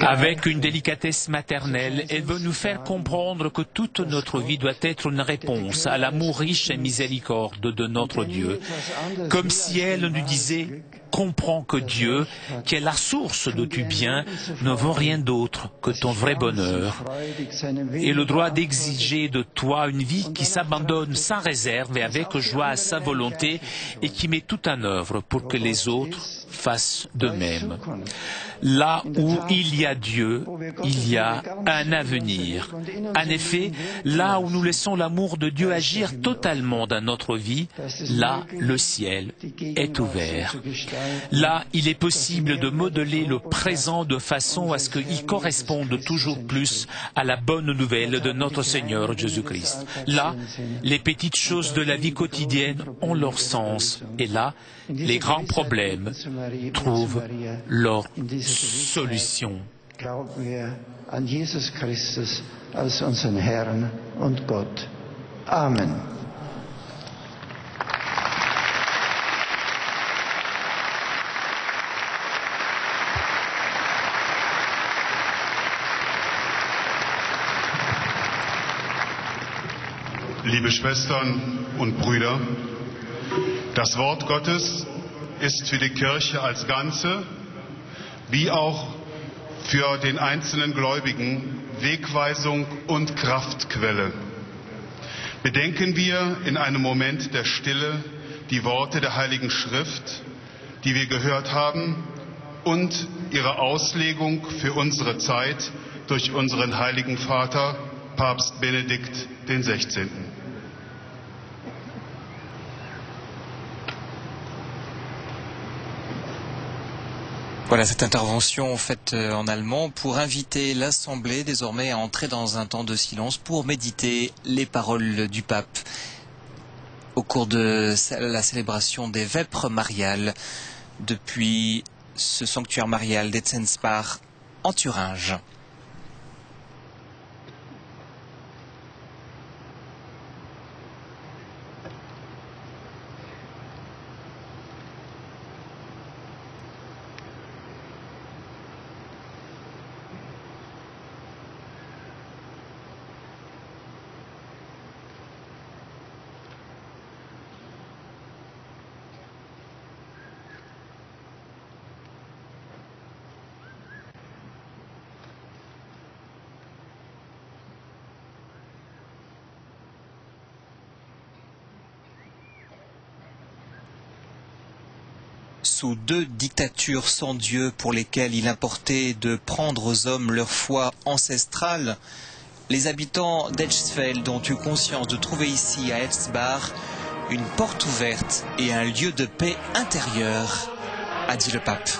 Avec une délicatesse maternelle, elle veut nous faire comprendre que toute notre vie doit être une réponse à l'amour riche et miséricorde de notre Dieu, comme si elle nous disait « Comprends que Dieu, qui est la source de tout bien, ne veut rien d'autre que ton vrai bonheur et le droit d'exiger de toi une vie qui s'abandonne sans réserve et avec joie à sa volonté et qui met tout en œuvre pour que les autres fassent de même. Là où il y a Dieu, il y a un avenir. En effet, là où nous laissons l'amour de Dieu agir totalement dans notre vie, là, le ciel est ouvert. Là, il est possible de modeler le présent de façon à ce qu'il corresponde toujours plus à la bonne nouvelle de notre Seigneur Jésus-Christ. Là, les petites choses de la vie quotidienne ont leur sens. Et là, les grands problèmes trouvent leur solution. Glauben wir an Jesus Christus als unseren Herrn und Gott. Amen. Liebe Schwestern und Brüder, das Wort Gottes ist für die Kirche als Ganze, wie auch für den einzelnen Gläubigen Wegweisung und Kraftquelle. Bedenken wir in einem Moment der Stille die Worte der Heiligen Schrift, die wir gehört haben, und ihre Auslegung für unsere Zeit durch unseren Heiligen Vater, Papst Benedikt XVI. Voilà cette intervention faite en allemand pour inviter l'Assemblée désormais à entrer dans un temps de silence pour méditer les paroles du pape au cours de la célébration des vêpres mariales depuis ce sanctuaire marial d'Etzensbach en Thuringe. Sous deux dictatures sans Dieu pour lesquelles il importait de prendre aux hommes leur foi ancestrale, les habitants d'Edgersfeld ont eu conscience de trouver ici à Etzensbach une porte ouverte et un lieu de paix intérieure, a dit le pape.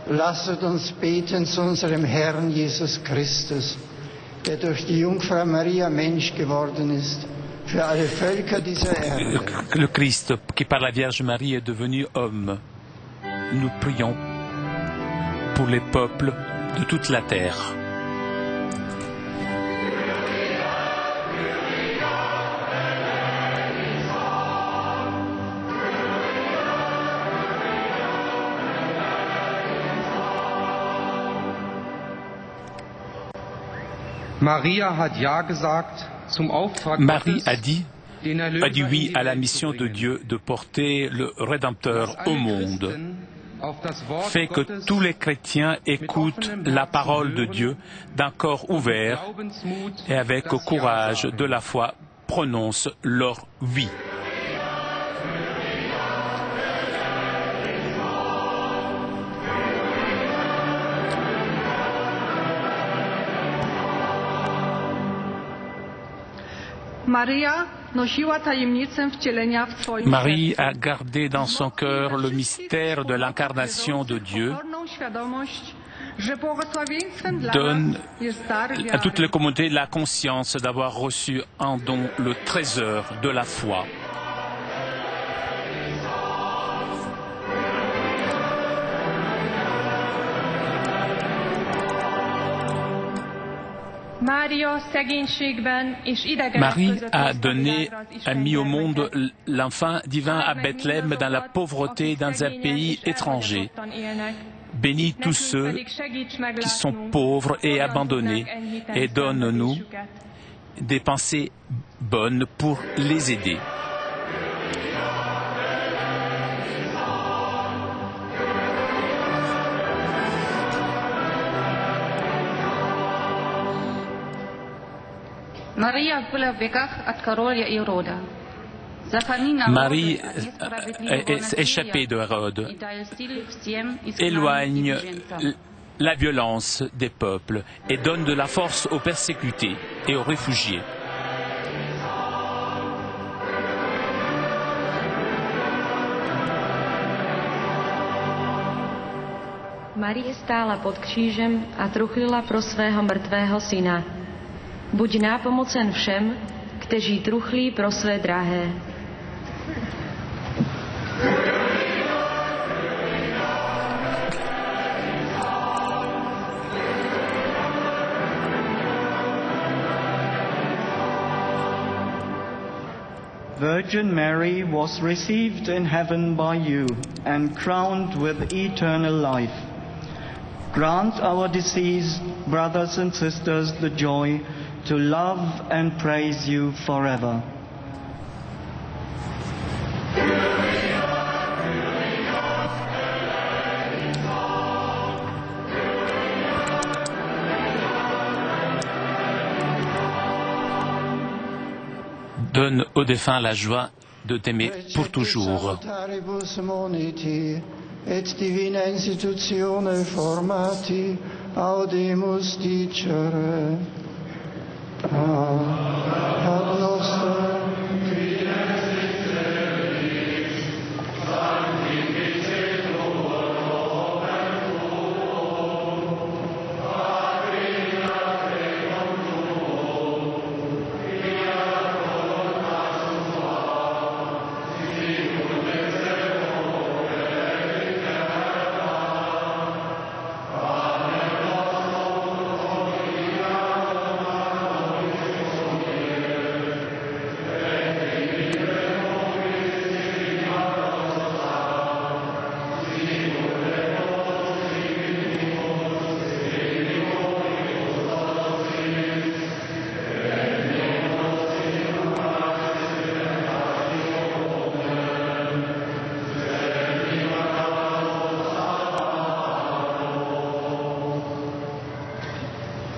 Lasset uns beten zu unserem Herrn Jesus Christus, der durch die Jungfrau Maria Mensch geworden ist, für alle Völker dieser Erde. Le Christ, qui par la Vierge Marie est devenu homme. Nous prions pour les peuples de toute la terre. Marie a dit a dit oui à la mission de Dieu de porter le Rédempteur au monde, fait que tous les chrétiens écoutent la parole de Dieu d'un corps ouvert et avec courage de la foi prononcent leur oui. Marie a gardé dans son cœur le mystère de l'incarnation de Dieu, donne à toutes les communautés la conscience d'avoir reçu en don le trésor de la foi. Marie a mis au monde l'enfant divin à Bethléem dans la pauvreté dans un pays étranger. Bénis tous ceux qui sont pauvres et abandonnés et donne-nous des pensées bonnes pour les aider. Marie est échappée de Hérode, éloigne la violence des peuples et donne de la force aux persécutés et aux réfugiés. Marie stála pod křížem a truchlila pro svého mrtvého syna. Buď nápomocen všem, kteří truchlí pro své drahé. Virgin Mary was received in heaven by you and crowned with eternal life. Grant our deceased brothers and sisters the joy to love and praise you forever. Donne aux défunts la joie de t'aimer pour toujours. Et divina institutione formati audimus dicere ad nostra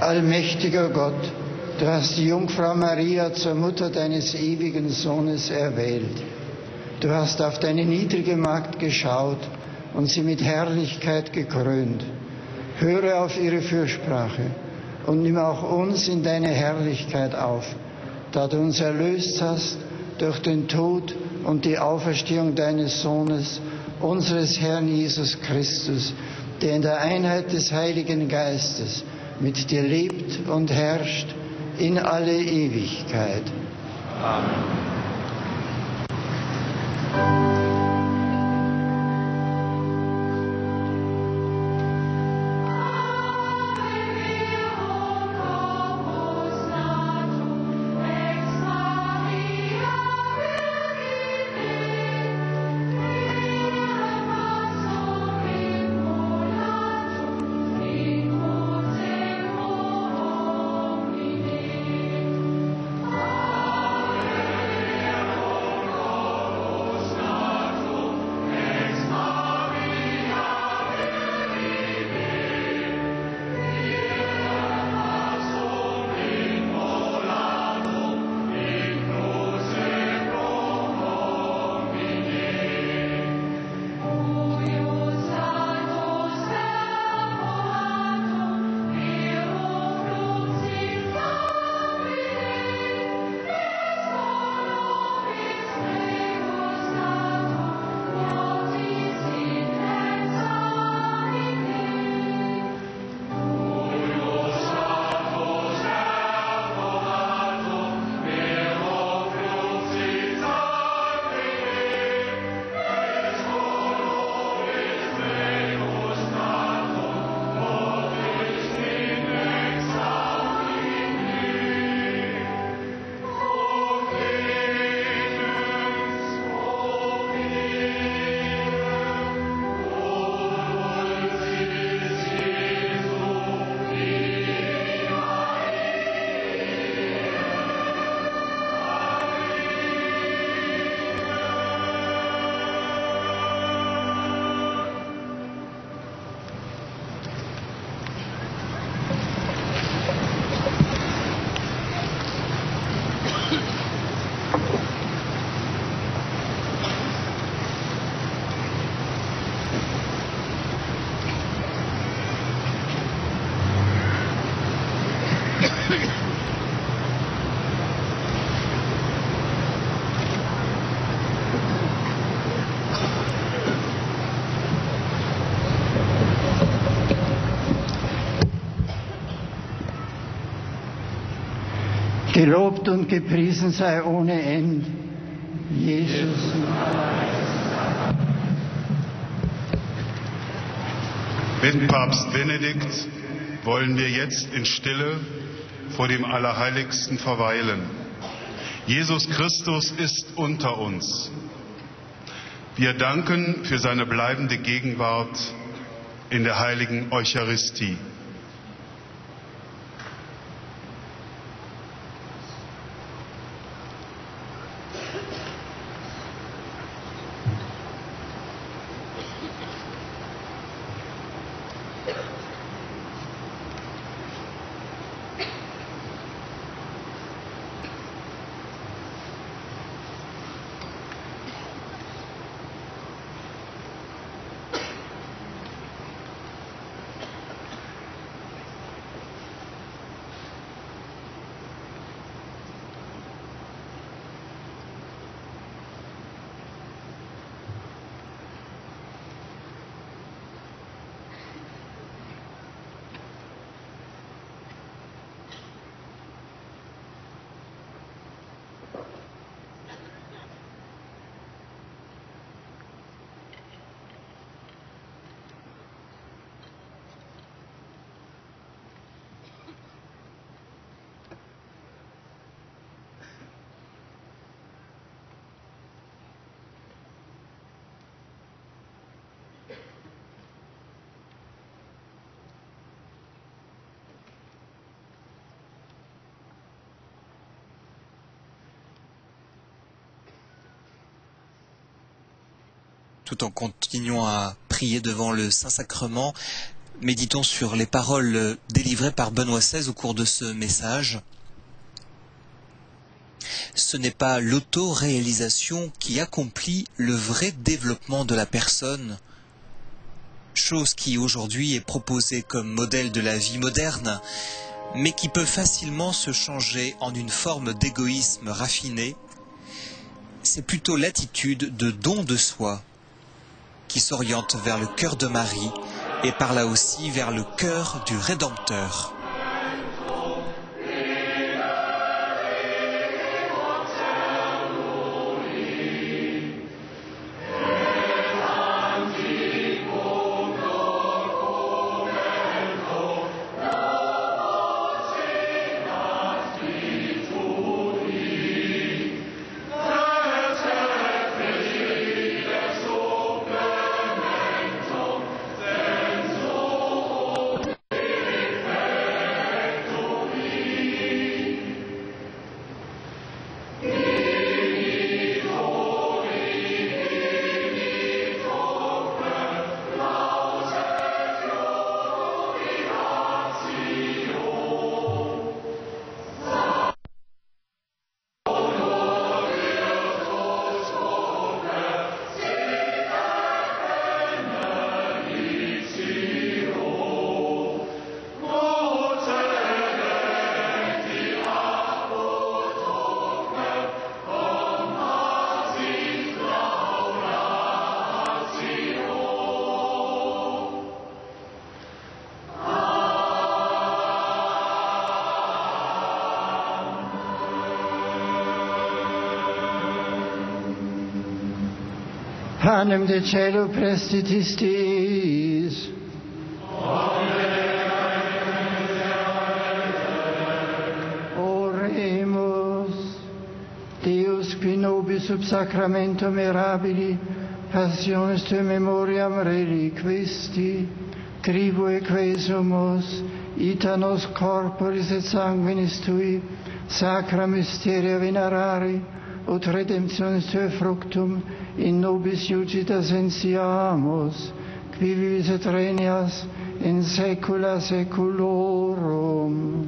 Allmächtiger Gott, du hast die Jungfrau Maria zur Mutter deines ewigen Sohnes erwählt. Du hast auf deine niedrige Magd geschaut und sie mit Herrlichkeit gekrönt. Höre auf ihre Fürsprache und nimm auch uns in deine Herrlichkeit auf, da du uns erlöst hast durch den Tod und die Auferstehung deines Sohnes, unseres Herrn Jesus Christus, der in der Einheit des Heiligen Geistes mit dir lebt und herrscht in alle Ewigkeit. Amen. Gelobt und gepriesen sei ohne End, Jesus. Mit Papst Benedikt wollen wir jetzt in Stille vor dem Allerheiligsten verweilen. Jesus Christus ist unter uns. Wir danken für seine bleibende Gegenwart in der heiligen Eucharistie. Tout en continuant à prier devant le Saint-Sacrement, méditons sur les paroles délivrées par Benoît XVI au cours de ce message. Ce n'est pas l'autoréalisation qui accomplit le vrai développement de la personne, chose qui aujourd'hui est proposée comme modèle de la vie moderne, mais qui peut facilement se changer en une forme d'égoïsme raffiné. C'est plutôt l'attitude de don de soi qui s'oriente vers le cœur de Marie et par là aussi vers le cœur du Rédempteur. Panem de cielo prestitistis. Oremus. Deus qui nobis sub sacramento mirabili passiones tue memoriam reliquisti, cribue que sumus, ita nos corporis et sanguinis tui, sacra mysteria venerari, ut redemptionis tue fructum in nobis iucita sensiamus, qui vivis et regnias in saecula saeculorum.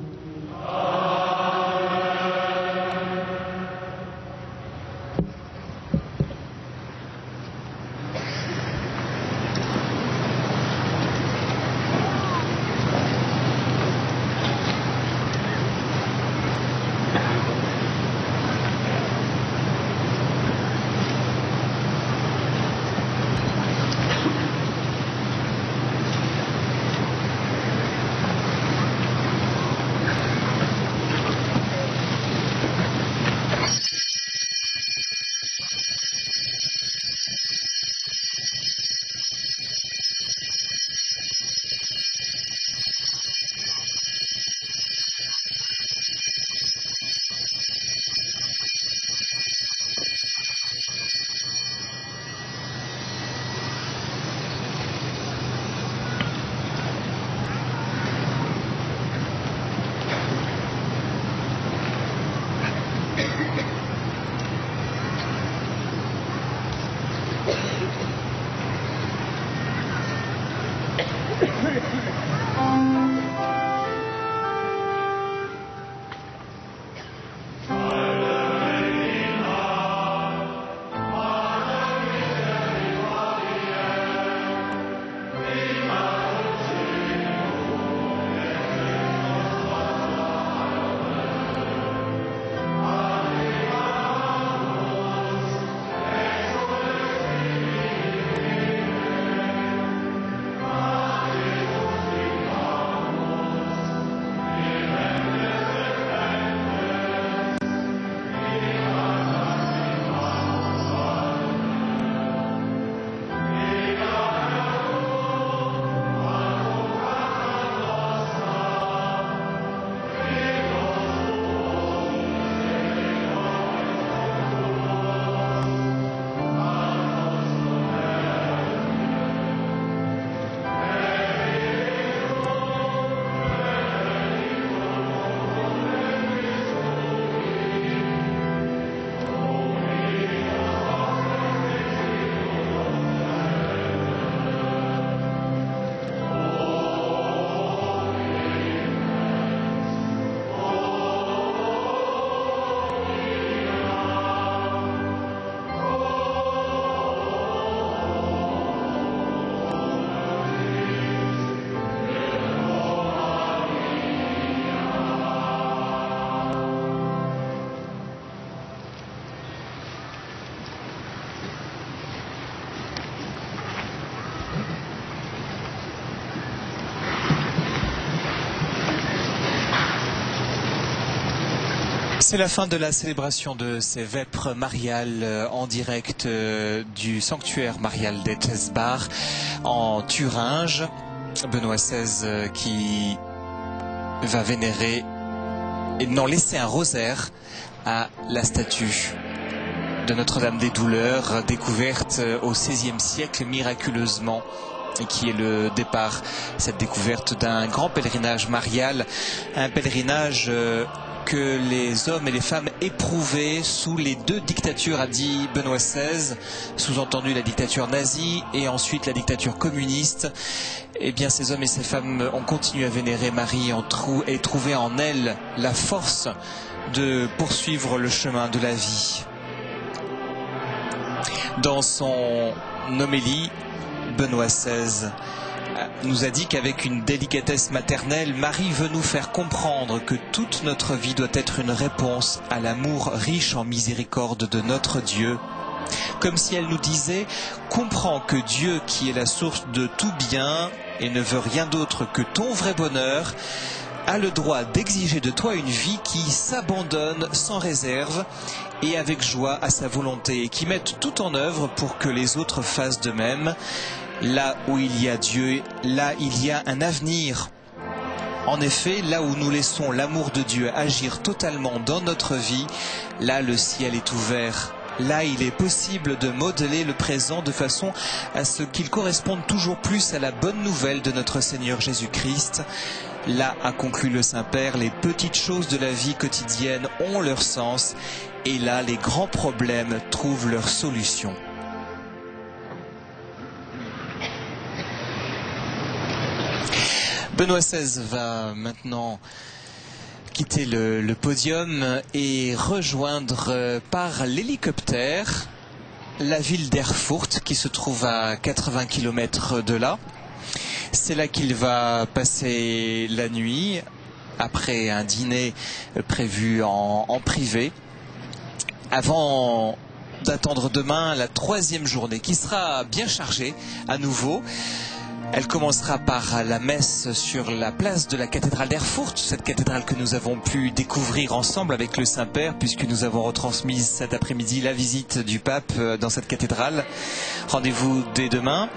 C'est la fin de la célébration de ces vêpres mariales en direct du sanctuaire marial d'Ettesbach en Thuringe. Benoît XVI qui va vénérer et laisser un rosaire à la statue de Notre-Dame des Douleurs, découverte au XVIe siècle miraculeusement, et qui est le départ, cette découverte d'un grand pèlerinage marial, un pèlerinage que les hommes et les femmes éprouvaient sous les deux dictatures, a dit Benoît XVI, sous-entendu la dictature nazie et ensuite la dictature communiste. Eh bien, ces hommes et ces femmes ont continué à vénérer Marie et trouvé en elle la force de poursuivre le chemin de la vie. Dans son homélie, Benoît XVI nous a dit qu'avec une délicatesse maternelle, Marie veut nous faire comprendre que toute notre vie doit être une réponse à l'amour riche en miséricorde de notre Dieu. Comme si elle nous disait « Comprends que Dieu, qui est la source de tout bien et ne veut rien d'autre que ton vrai bonheur, a le droit d'exiger de toi une vie qui s'abandonne sans réserve et avec joie à sa volonté et qui mette tout en œuvre pour que les autres fassent de même. Là où il y a Dieu, là il y a un avenir. En effet, là où nous laissons l'amour de Dieu agir totalement dans notre vie, là le ciel est ouvert. Là, il est possible de modeler le présent de façon à ce qu'il corresponde toujours plus à la bonne nouvelle de notre Seigneur Jésus-Christ. Là, a conclu le Saint-Père, les petites choses de la vie quotidienne ont leur sens et là, les grands problèmes trouvent leur solution. Benoît XVI va maintenant quitter le podium et rejoindre par l'hélicoptère la ville d'Erfurt qui se trouve à 80 km de là. C'est là qu'il va passer la nuit après un dîner prévu en privé avant d'attendre demain la 3e journée qui sera bien chargée à nouveau. Elle commencera par la messe sur la place de la cathédrale d'Erfurt, cette cathédrale que nous avons pu découvrir ensemble avec le Saint-Père, puisque nous avons retransmis cet après-midi la visite du pape dans cette cathédrale. Rendez-vous dès demain,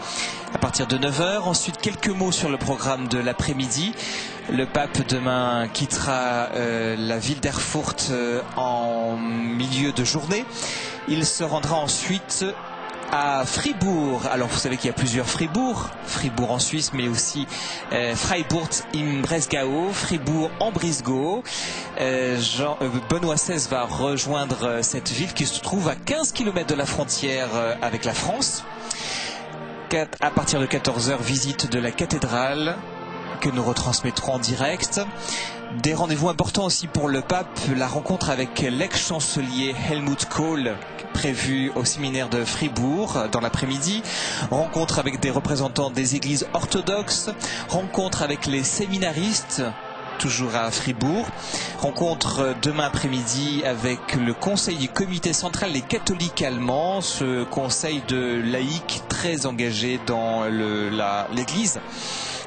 à partir de 9h. Ensuite, quelques mots sur le programme de l'après-midi. Le pape demain quittera la ville d'Erfurt en milieu de journée. Il se rendra ensuite à Fribourg. Alors vous savez qu'il y a plusieurs Fribourg en Suisse, mais aussi Freiburg im Breisgau, Fribourg en Brisgau. Benoît XVI va rejoindre cette ville qui se trouve à 15 km de la frontière avec la France. À partir de 14h, visite de la cathédrale que nous retransmettrons en direct. Des rendez-vous importants aussi pour le pape, la rencontre avec l'ex-chancelier Helmut Kohl prévue au séminaire de Fribourg dans l'après-midi, rencontre avec des représentants des églises orthodoxes, rencontre avec les séminaristes toujours à Fribourg, rencontre demain après-midi avec le conseil du comité central des catholiques allemands, ce conseil de laïcs très engagé dans l'église.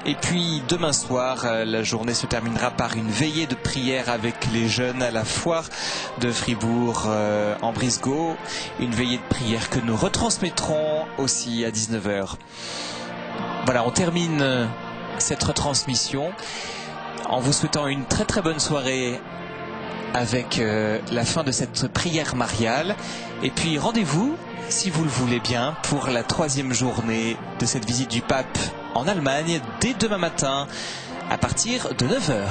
Et puis demain soir, la journée se terminera par une veillée de prière avec les jeunes à la foire de Fribourg en Brisgau. Une veillée de prière que nous retransmettrons aussi à 19h. Voilà, on termine cette retransmission en vous souhaitant une très très bonne soirée avec la fin de cette prière mariale. Et puis rendez-vous, si vous le voulez bien, pour la 3e journée de cette visite du pape en Allemagne dès demain matin à partir de 9h.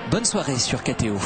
Bonne soirée sur KTO.